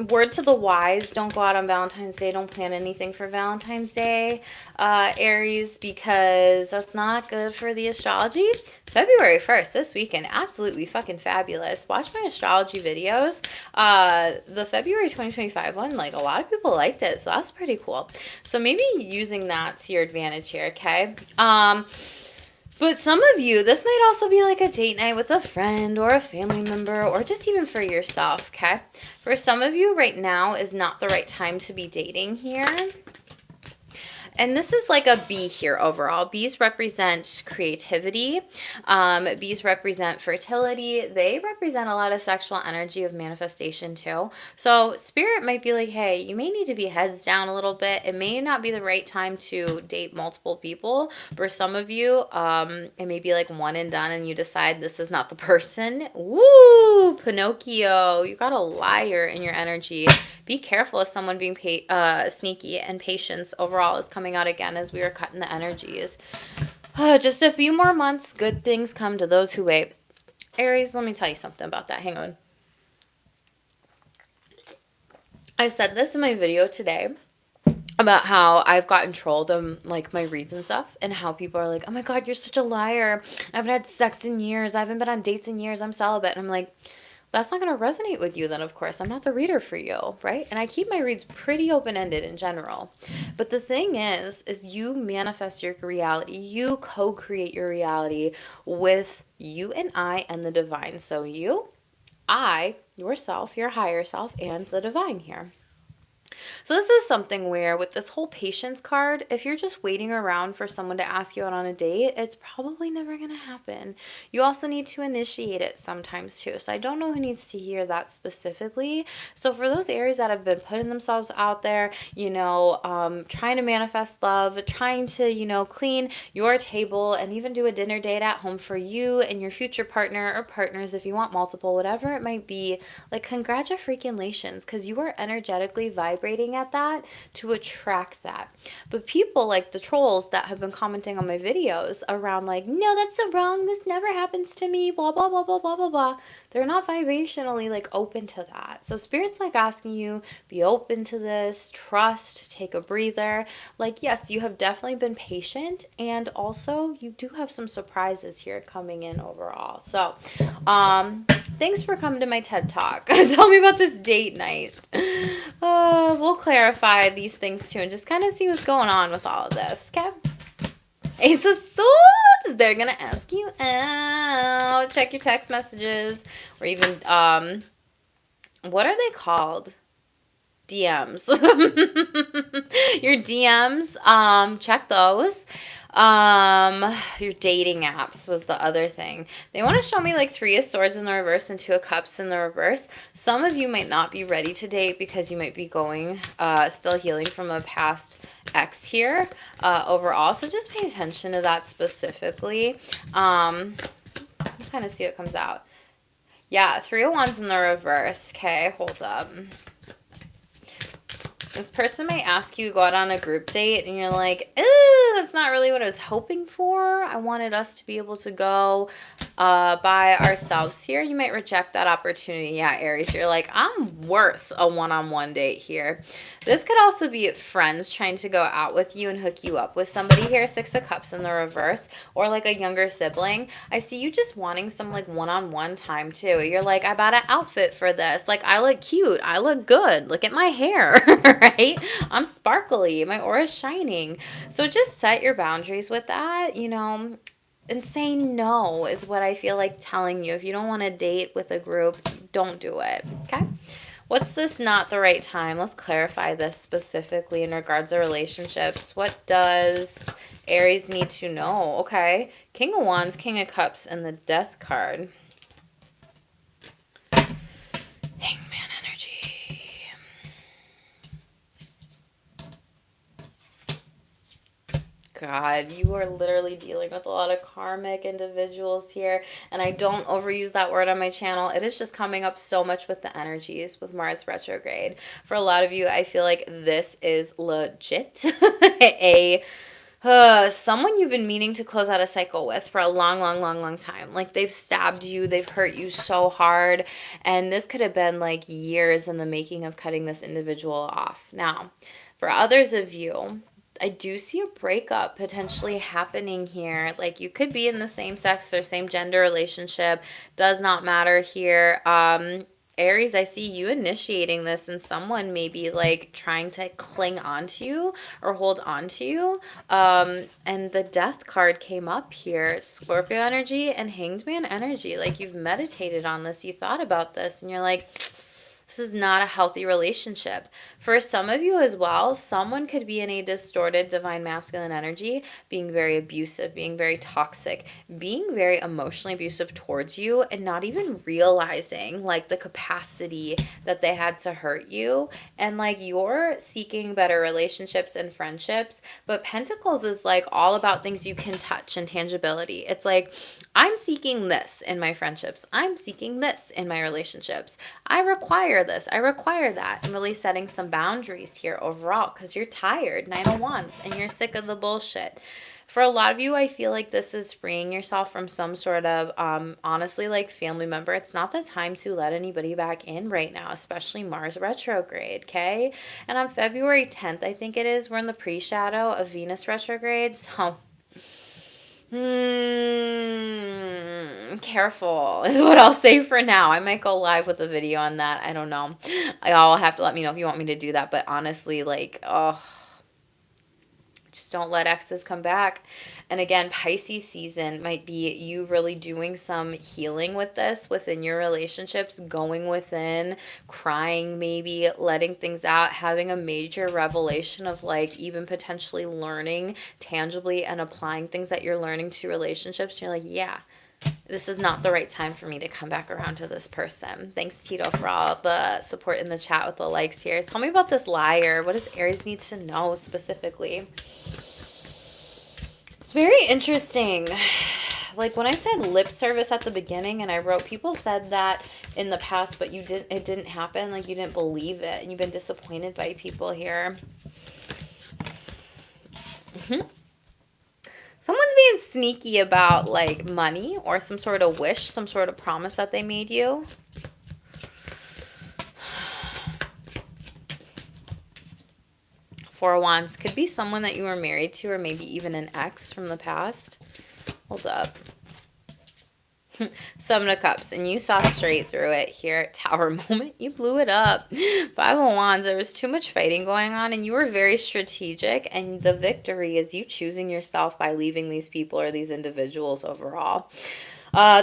Word to the wise, don't go out on Valentine's Day. Don't plan anything for Valentine's Day, Aries, because that's not good for the astrology. February 1st, this weekend, absolutely fucking fabulous. Watch my astrology videos. The February 2025 one, like a lot of people liked it, so that's pretty cool. So maybe using that to your advantage here, okay? But some of you, this might also be like a date night with a friend or a family member or just even for yourself, okay? For some of you, right now is not the right time to be dating here. And this is like a bee here overall. Bees represent creativity. Bees represent fertility. They represent a lot of sexual energy of manifestation too. So spirit might be like, hey, you may need to be heads down a little bit. It may not be the right time to date multiple people. For some of you, it may be like one and done and you decide this is not the person. Woo! Pinocchio. You got a liar in your energy. Be careful of someone being sneaky, and patience overall is coming out again as we are cutting the energies. Just a few more months, good things come to those who wait. Aries, let me tell you something about that. Hang on. I said this in my video today about how I've gotten trolled on like my reads and stuff, and how people are like, oh my god, you're such a liar. I haven't had sex in years. I haven't been on dates in years. I'm celibate. And I'm like, that's not going to resonate with you then, of course. I'm not the reader for you, right? And I keep my reads pretty open-ended in general. But the thing is you manifest your reality. You co-create your reality with you and I and the divine. So you, I, yourself, your higher self, and the divine here. So this is something where with this whole patience card, if you're just waiting around for someone to ask you out on a date, it's probably never going to happen. You also need to initiate it sometimes too. So I don't know who needs to hear that specifically. So for those Aries that have been putting themselves out there, trying to manifest love, trying to, clean your table and even do a dinner date at home for you and your future partner or partners if you want multiple, whatever it might be, like congratulations, because you are energetically vibrating at that to attract that. But people like the trolls that have been commenting on my videos around like, no, that's so wrong, this never happens to me, blah blah blah blah blah blah blah, they're not vibrationally like open to that. So spirit's like asking you, be open to this, trust, take a breather. Like, yes, you have definitely been patient, and also you do have some surprises here coming in overall. So thanks for coming to my TED Talk. Tell me about this date night. We'll clarify these things too and just kind of see what's going on with all of this, okay? Ace of Swords, they're going to ask you out. Check your text messages, or even, what are they called? DMs. Your DMs, check those. Your dating apps was the other thing. They want to show me like 3 of Swords in the reverse and 2 of Cups in the reverse. Some of you might not be ready to date because you might be going, still healing from a past ex here, overall. So just pay attention to that specifically. Kind of see what comes out. Yeah, 3 of Wands in the reverse. Okay, hold up. This person might ask you to go out on a group date and you're like, that's not really what I was hoping for. I wanted us to be able to go by ourselves here. You might reject that opportunity. Yeah, Aries, you're like, I'm worth a one-on-one date here. This could also be friends trying to go out with you and hook you up with somebody here. Six of Cups in the reverse, or like a younger sibling. I see you just wanting some like one-on-one time too. You're like, I bought an outfit for this. Like, I look cute. I look good. Look at my hair, right? I'm sparkly. My aura's shining. So just set your boundaries with that, you know, and say no is what I feel like telling you. If you don't want to date with a group, don't do it. Okay? What's this not the right time? Let's clarify this specifically in regards to relationships. What does Aries need to know? Okay. King of Wands, King of Cups, and the Death card. Hangman energy. God, you are literally dealing with a lot of karmic individuals here. And I don't overuse that word on my channel. It is just coming up so much with the energies with Mars retrograde. For a lot of you, I feel like this is legit someone you've been meaning to close out a cycle with for a long time. Like, they've stabbed you, they've hurt you so hard, and this could have been like years in the making of cutting this individual off. Now, for others of you, I do see a breakup potentially happening here. Like, you could be in the same sex or same gender relationship, does not matter here. Aries, I see you initiating this, and someone maybe like trying to cling on to you or hold on to you. And the Death card came up here. Scorpio energy and Hanged Man energy. Like, you've meditated on this, you thought about this, and you're like, this is not a healthy relationship. For some of you as well, someone could be in a distorted divine masculine energy, being very abusive, being very toxic, being very emotionally abusive towards you, and not even realizing like the capacity that they had to hurt you. And like, you're seeking better relationships and friendships, but Pentacles is like all about things you can touch and tangibility. It's like, I'm seeking this in my friendships. I'm seeking this in my relationships. I require this. I require that. I'm really setting some boundaries here overall because you're tired, Nine of Wands, and you're sick of the bullshit. For a lot of you, I feel like this is freeing yourself from some sort of, honestly, like family member. It's not the time to let anybody back in right now, especially Mars retrograde, okay? And on February 10th, I think it is, we're in the pre-shadow of Venus retrograde, so careful is what I'll say for now. I might go live with a video on that. I don't know. Y'all have to let me know if you want me to do that. But honestly, like, oh, just don't let exes come back. And again, Pisces season might be you really doing some healing with this within your relationships, going within, crying, maybe letting things out, having a major revelation of like even potentially learning tangibly and applying things that you're learning to relationships. You're like, yeah, this is not the right time for me to come back around to this person. Thanks, Tito, for all the support in the chat with the likes here. Tell me about this liar. What does Aries need to know specifically? It's very interesting. Like, when I said lip service at the beginning and I wrote, people said that in the past, but it didn't happen. Like, you didn't believe it, and you've been disappointed by people here. Someone's being sneaky about like money or some sort of wish, some sort of promise that they made you. Four of Wands could be someone that you were married to, or maybe even an ex from the past. Hold up. Seven of Cups, and you saw straight through it here. Tower moment, you blew it up. Five of Wands, there was too much fighting going on, and you were very strategic, and the victory is you choosing yourself by leaving these people or these individuals overall.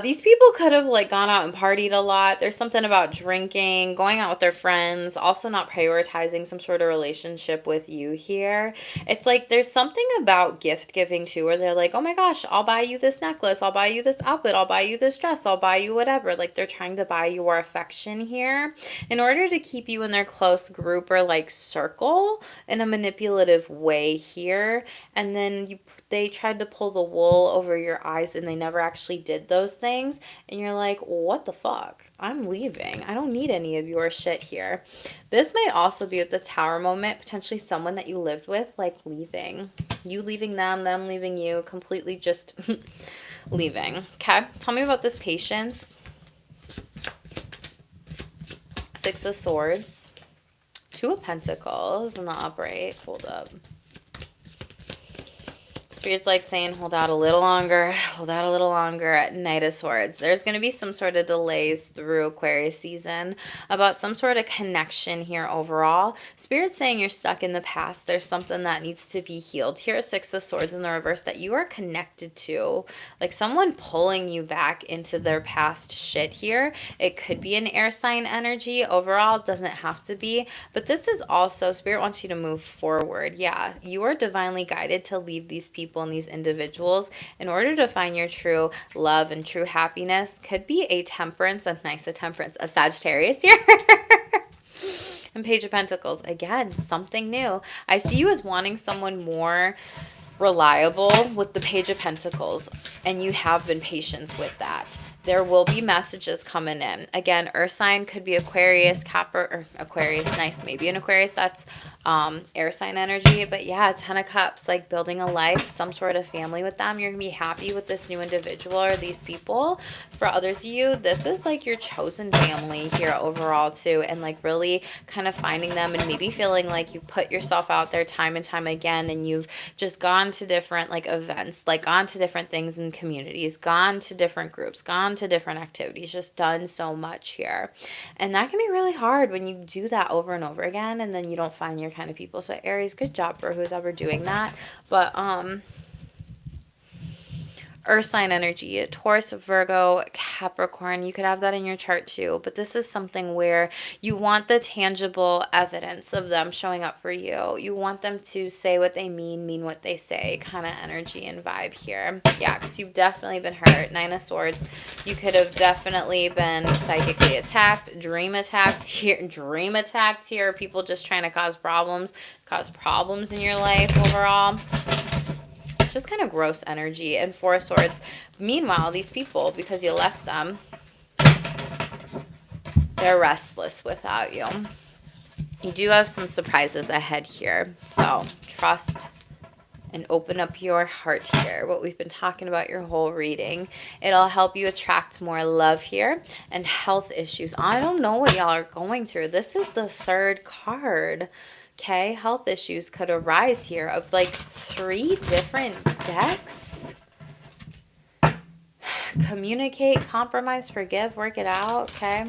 These people could have like gone out and partied a lot. There's something about drinking, going out with their friends, also not prioritizing some sort of relationship with you here. It's like there's something about gift giving too, where they're like, oh my gosh, I'll buy you this necklace, I'll buy you this outfit, I'll buy you this dress, I'll buy you whatever. Like, they're trying to buy your affection here in order to keep you in their close group or like circle in a manipulative way here. And then they tried to pull the wool over your eyes, and they never actually did those things. And you're like, what the fuck? I'm leaving. I don't need any of your shit here. This might also be with the Tower moment, potentially someone that you lived with, like leaving. You leaving them leaving you, completely just leaving. Okay, tell me about this patience. Six of Swords, Two of Pentacles in the upright. Hold up. Spirit's like saying, hold out a little longer, hold out a little longer. Knight of Swords. There's going to be some sort of delays through Aquarius season about some sort of connection here overall. Spirit's saying you're stuck in the past. There's something that needs to be healed. Here, Six of Swords in the reverse that you are connected to. Like someone pulling you back into their past shit here. It could be an air sign energy. Overall, it doesn't have to be. But this is also, Spirit wants you to move forward. Yeah, you are divinely guided to leave these people and these individuals in order to find your true love and true happiness. Could be a Temperance, a Temperance, a Sagittarius here. And Page of Pentacles, again, something new. I see you as wanting someone more reliable with the Page of Pentacles, and you have been patient with that. There will be messages coming in. Again, Earth sign could be Aquarius, or Aquarius, nice. Maybe an Aquarius, that's air sign energy. But yeah, 10 of Cups, like building a life, some sort of family with them. You're going to be happy with this new individual or these people. For others of you, this is like your chosen family here overall too. And like really kind of finding them and maybe feeling like you put yourself out there time and time again, and you've just gone to different like events, like gone to different things in communities, gone to different groups, gone to different activities, just done so much here. And that can be really hard when you do that over and over again and then you don't find your kind of people. So Aries, good job for who's ever doing that. But Earth sign energy, Taurus, Virgo, Capricorn, you could have that in your chart too. But this is something where you want the tangible evidence of them showing up for you. You want them to say what they mean what they say, kind of energy and vibe here. Yeah, because you've definitely been hurt. Nine of Swords, you could have definitely been psychically attacked, dream attacked here, people just trying to cause problems in your life overall. Just kind of gross energy. And Four of Swords, meanwhile, these people, because you left them, they're restless without you. You do have some surprises ahead here, so trust and open up your heart here. What we've been talking about your whole reading, it'll help you attract more love here. And health issues, I don't know what y'all are going through. This is the third card. Okay, health issues could arise here of like 3 different decks. Communicate, compromise, forgive, work it out. Okay.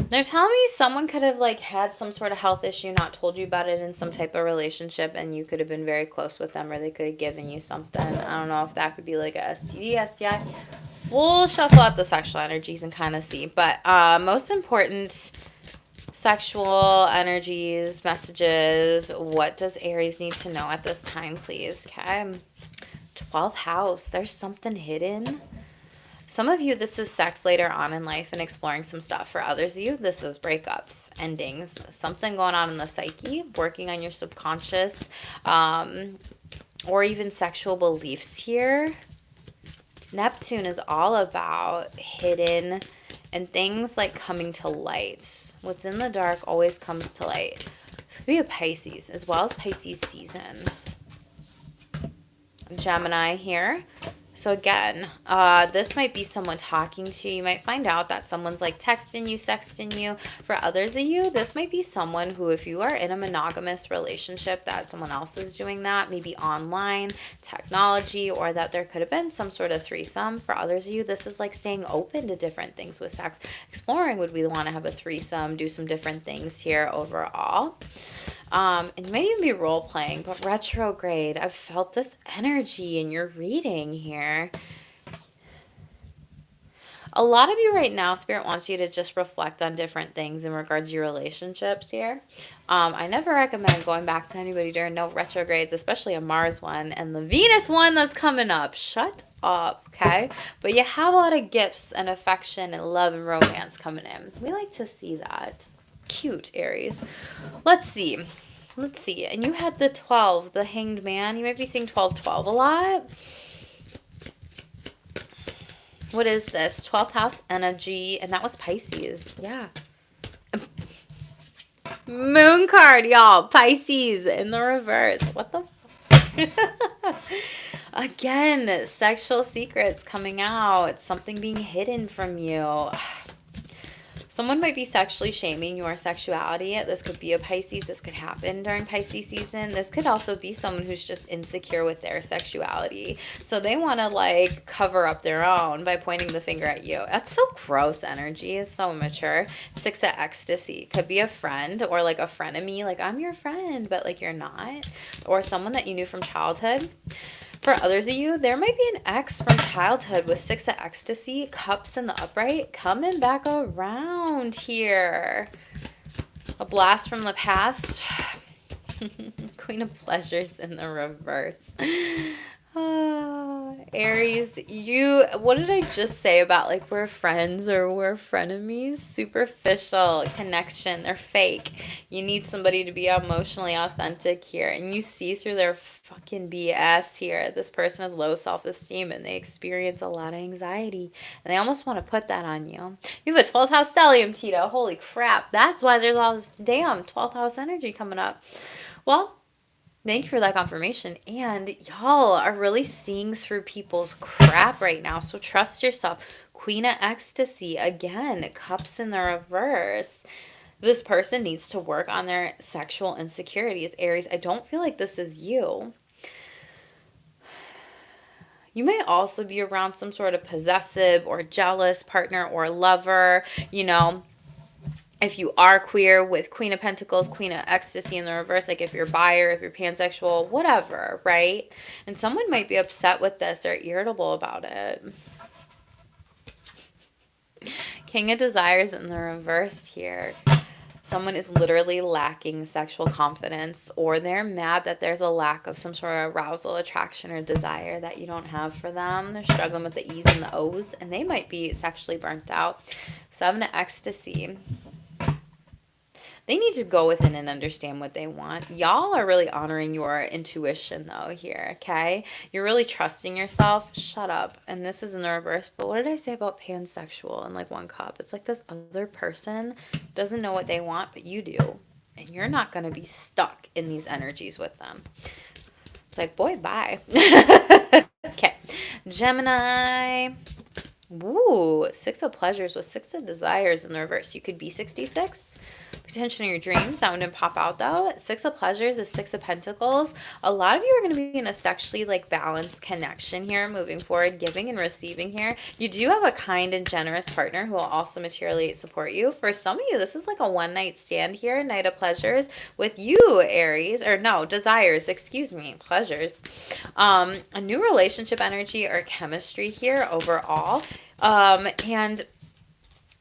They're telling me someone could have like had some sort of health issue, not told you about it in some type of relationship, and you could have been very close with them, or they could have given you something. I don't know if that could be like a STD, STI. We'll shuffle out the sexual energies and kind of see. But most important, sexual energies, messages. What does Aries need to know at this time, please? Okay. 12th house. There's something hidden. Some of you, this is sex later on in life and exploring some stuff. For others of you, this is breakups, endings, something going on in the psyche, working on your subconscious, or even sexual beliefs here. Neptune is all about hidden and things like coming to light. What's in the dark always comes to light. This could be a Pisces, as well as Pisces season. Gemini here. So again, this might be someone talking to you. You might find out that someone's like texting you, sexting you. For others of you, this might be someone who, if you are in a monogamous relationship, that someone else is doing that, maybe online, technology, or that there could have been some sort of threesome. For others of you, this is like staying open to different things with sex. Exploring, would we want to have a threesome, do some different things here overall. And you might even be role-playing, but retrograde, I've felt this energy in your reading here. A lot of you right now, Spirit wants you to just reflect on different things in regards to your relationships here. I never recommend going back to anybody during no retrogrades, especially a Mars one and the Venus one that's coming up. Shut up, okay? But you have a lot of gifts and affection and love and romance coming in. We like to see that. Cute, Aries. Let's see. And you had the 12, the Hanged Man. You might be seeing 12-12 a lot. What is this? 12th house energy. And that was Pisces. Yeah. Moon card, y'all. Pisces in the reverse. What the Again, sexual secrets coming out. Something being hidden from you. Someone might be sexually shaming your sexuality. This could be a Pisces. This could happen during Pisces season. This could also be someone who's just insecure with their sexuality. So they want to like cover up their own by pointing the finger at you. That's so gross energy. It's so immature. Six of ecstasy. Could be a friend or like a frenemy. Like, I'm your friend, but like you're not. Or someone that you knew from childhood. For others of you, there might be an ex from childhood with six of ecstasy, cups in the upright, coming back around here. A blast from the past. Queen of pleasures in the reverse. Aries, what did I just say about like we're friends or we're frenemies? Superficial connection. They're fake. You need somebody to be emotionally authentic here. And you see through their fucking BS here. This person has low self-esteem and they experience a lot of anxiety. And they almost want to put that on you. You have a 12th house stellium, Tito. Holy crap. That's why there's all this damn 12th house energy coming up. Well, thank you for that confirmation. And y'all are really seeing through people's crap right now. So trust yourself. Queen of ecstasy. Again, cups in the reverse. This person needs to work on their sexual insecurities. Aries, I don't feel like this is you. You might also be around some sort of possessive or jealous partner or lover, you know. If you are queer with Queen of Pentacles, Queen of Ecstasy in the reverse, like if you're bi or if you're pansexual, whatever, right? And someone might be upset with this or irritable about it. King of Desires in the reverse here. Someone is literally lacking sexual confidence, or they're mad that there's a lack of some sort of arousal, attraction, or desire that you don't have for them. They're struggling with the E's and the O's, and they might be sexually burnt out. Seven of Ecstasy. They need to go within and understand what they want. Y'all are really honoring your intuition, though, here, okay? You're really trusting yourself. Shut up. And this is in the reverse. But what did I say about pansexual and, like, one cup? It's like this other person doesn't know what they want, but you do. And you're not going to be stuck in these energies with them. It's like, boy, bye. Okay. Gemini. Ooh, six of pleasures with six of desires in the reverse. You could be 66. Potentially your dreams. That one didn't pop out though. Six of pleasures is six of pentacles. A lot of you are going to be in a sexually like balanced connection here moving forward, giving and receiving here. You do have a kind and generous partner who will also materially support you. For some of you, this is like a one night stand here, night of pleasures with you, Aries, or no, desires, excuse me, pleasures. A new relationship energy or chemistry here overall. And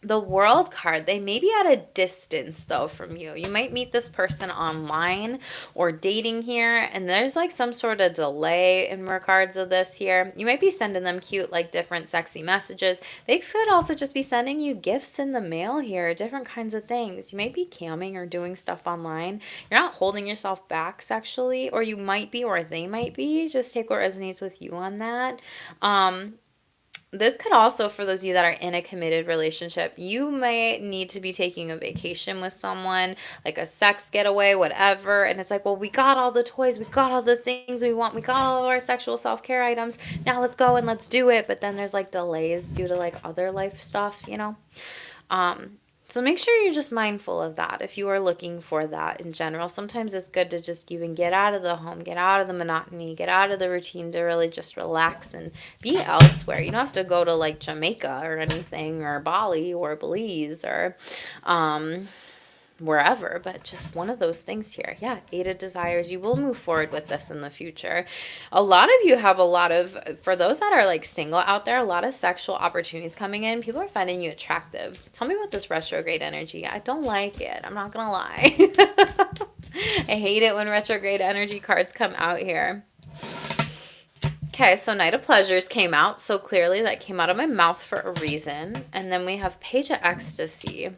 the World card, they may be at a distance though from you. You might meet this person online or dating here, and there's like some sort of delay in regards of this here. You might be sending them cute, like different sexy messages. They could also just be sending you gifts in the mail here, different kinds of things. You might be camming or doing stuff online. You're not holding yourself back sexually, or you might be, or they might be. Just take what resonates with you on that. This could also, for those of you that are in a committed relationship, you may need to be taking a vacation with someone, like a sex getaway, whatever. And it's like, well, we got all the toys, we got all the things we want, we got all of our sexual self-care items. Now let's go and let's do it. But then there's like delays due to like other life stuff, you know? So make sure you're just mindful of that if you are looking for that in general. Sometimes it's good to just even get out of the home, get out of the monotony, get out of the routine to really just relax and be elsewhere. You don't have to go to like Jamaica or anything, or Bali or Belize or wherever, but just one of those things here. Yeah, eight of desires. You will move forward with this in the future. A lot of you have a lot of, for those that are like single out there, a lot of sexual opportunities coming in. People are finding you attractive. Tell me about this retrograde energy. I don't like it. I'm not gonna lie. I hate it when retrograde energy cards come out here. Okay, so Knight of Pleasures came out. So clearly that came out of my mouth for a reason. And then we have Page of Ecstasy.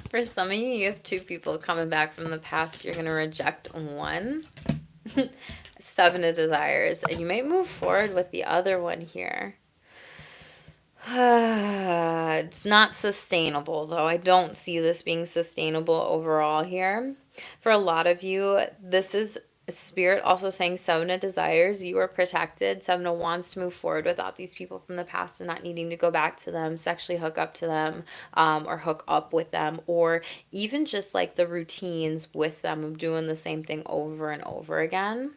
For some of you, you have two people coming back from the past. You're going to reject one. Seven of Desires. And you might move forward with the other one here. It's not sustainable, though. I don't see this being sustainable overall here. For a lot of you, this is Spirit also saying Seven of Desires, you are protected. Seven of Wands to move forward without these people from the past and not needing to go back to them, sexually hook up to them, or hook up with them, or even just like the routines with them of doing the same thing over and over again.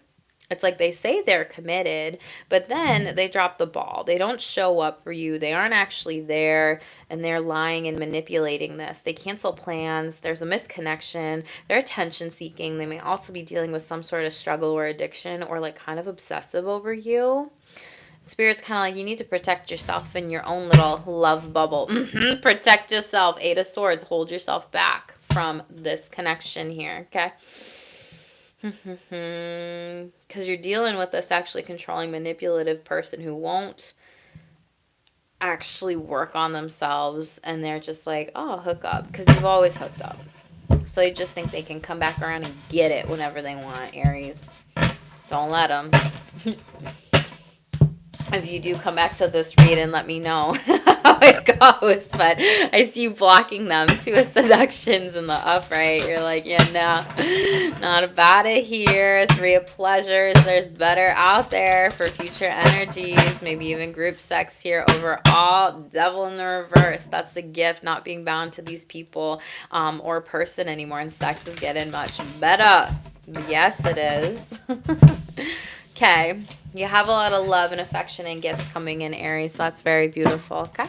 It's like they say they're committed, but then they drop the ball. They don't show up for you. They aren't actually there, and they're lying and manipulating this. They cancel plans. There's a misconnection. They're attention seeking. They may also be dealing with some sort of struggle or addiction or like kind of obsessive over you. Spirit's kind of like you need to protect yourself in your own little love bubble. Protect yourself. Eight of Swords. Hold yourself back from this connection here, okay? Because you're dealing with this actually controlling, manipulative person who won't actually work on themselves, and they're just like, oh, hook up, because you've always hooked up. So they just think they can come back around and get it whenever they want, Aries. Don't let them. If you do come back to this read and let me know how it goes, but I see you blocking them. Two of Seductions in the upright. You're like, yeah, no, not about it here. Three of Pleasures. There's better out there for future energies, maybe even group sex here overall. Devil in the reverse. That's the gift, not being bound to these people or person anymore, and sex is getting much better. Yes, it is. Okay, you have a lot of love and affection and gifts coming in, Aries, so that's very beautiful, okay?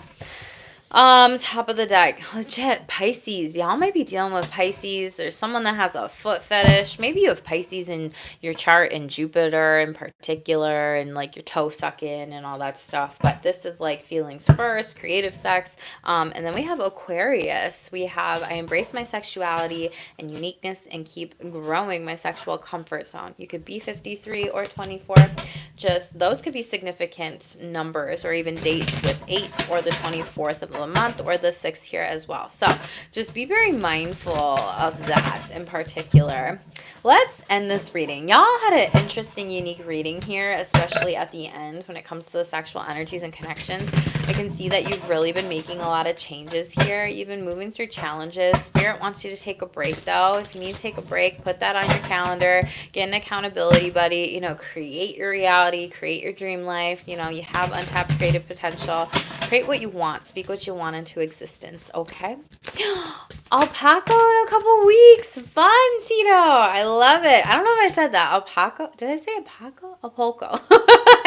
Top of the deck, legit, Pisces. Y'all might be dealing with Pisces. There's someone that has a foot fetish. Maybe you have Pisces in your chart and Jupiter in particular and like your toe sucking and all that stuff. But this is like feelings first, creative sex. And then we have Aquarius. We have I embrace my sexuality and uniqueness and keep growing my sexual comfort zone. You could be 53 or 24. Just those could be significant numbers or even dates with 8 or the 24th of the month or the 6th here as well. So just be very mindful of that in particular. Let's end this reading. Y'all had an interesting, unique reading here, especially at the end when it comes to the sexual energies and connections. I can see that you've really been making a lot of changes here. You've been moving through challenges. Spirit wants you to take a break, though. If you need to take a break, put that on your calendar. Get an accountability buddy. You know, create your reality. Create your dream life. You know, you have untapped creative potential. Create what you want. Speak what you want into existence, okay? Alpaca in a couple weeks. Fun, Tito. I love it. I don't know if I said that. Alpaca. Did I say alpaca? Alpaca.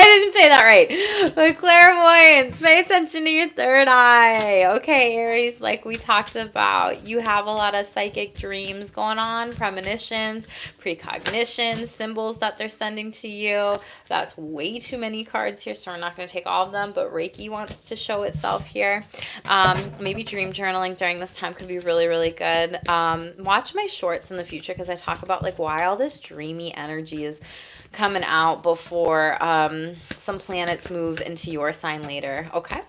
I didn't say that right. But clairvoyance. Pay attention to your third eye. Okay, Aries, like we talked about, you have a lot of psychic dreams going on, premonitions, precognitions, symbols that they're sending to you. That's way too many cards here, so we're not going to take all of them, but Reiki wants to show itself here. Maybe dream journaling during this time could be really, really good. Watch my shorts in the future because I talk about like why all this dreamy energy is coming out before some planets move into your sign later. Okay.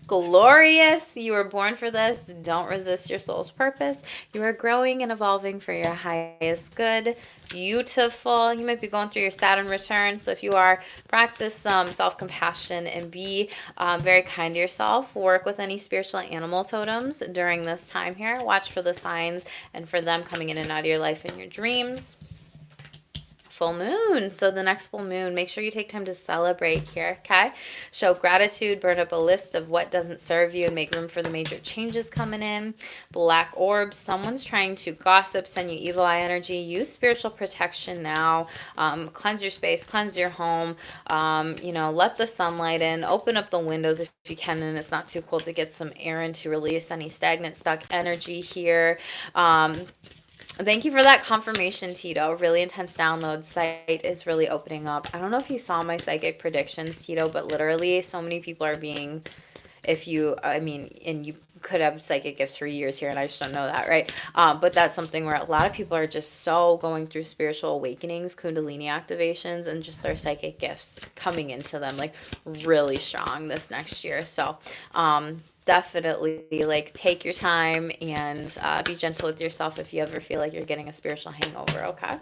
Glorious. You were born for this. Don't resist your soul's purpose. You are growing and evolving for your highest good. Beautiful. You might be going through your Saturn return. So if you are, practice some self-compassion and be very kind to yourself. Work with any spiritual animal totems during this time here. Watch for the signs and for them coming in and out of your life in your dreams. Full moon. So the next full moon, make sure you take time to celebrate here, okay? Show gratitude, burn up a list of what doesn't serve you and make room for the major changes coming in. Black orbs, someone's trying to gossip, send you evil eye energy. Use spiritual protection now. Cleanse your space, cleanse your home. You know, let the sunlight in, open up the windows if you can, and it's not too cold to get some air in to release any stagnant, stuck energy here. Thank you for that confirmation, Tito. Really intense download site is really opening up. I don't know if you saw my psychic predictions, Tito, but literally so many people are being, and you could have psychic gifts for years here, and I just don't know that, right? But that's something where a lot of people are just so going through spiritual awakenings, kundalini activations, and just their psychic gifts coming into them, like really strong this next year. So, definitely like take your time and be gentle with yourself if you ever feel like you're getting a spiritual hangover, okay?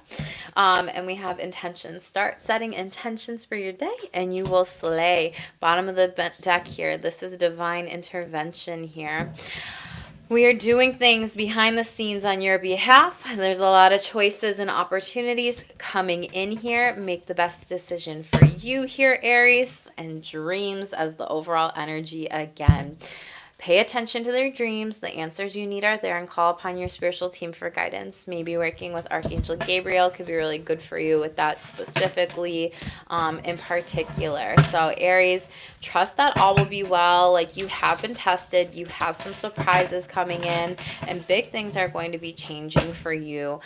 And we have intentions. Start setting intentions for your day and you will slay. Bottom of the deck here. This is divine intervention here. We are doing things behind the scenes on your behalf. There's a lot of choices and opportunities coming in here. Make the best decision for you here, Aries, and dreams as the overall energy again. Pay attention to their dreams. The answers you need are there, and call upon your spiritual team for guidance. Maybe working with Archangel Gabriel could be really good for you with that specifically, in particular. So Aries, trust that all will be well. Like, you have been tested. You have some surprises coming in, and big things are going to be changing for you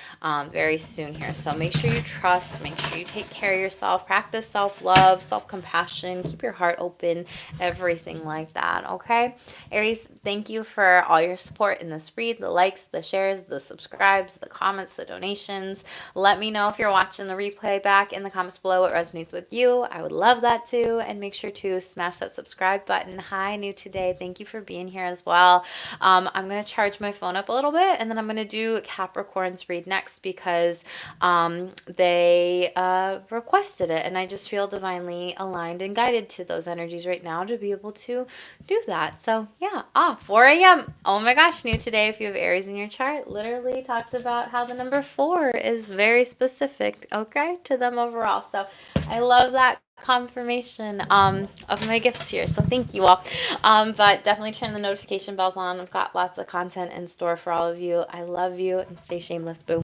very soon here. So make sure you trust. Make sure you take care of yourself. Practice self-love, self-compassion. Keep your heart open. Everything like that, okay? Aries, thank you for all your support in this read, the likes, the shares, the subscribes, the comments, the donations. Let me know if you're watching the replay back in the comments below what resonates with you. I would love that too. And make sure to smash that subscribe button. Hi, new today. Thank you for being here as well. I'm going to charge my phone up a little bit, and then I'm going to do Capricorn's read next because they requested it, and I just feel divinely aligned and guided to those energies right now to be able to do that. So yeah, 4 a.m. Oh my gosh, new today. If you have Aries in your chart, literally talks about how the number 4 is very specific, okay, to them overall. So I love that confirmation of my gifts here. So thank you all. But definitely turn the notification bells on. I've got lots of content in store for all of you. I love you, and stay shameless. Boom.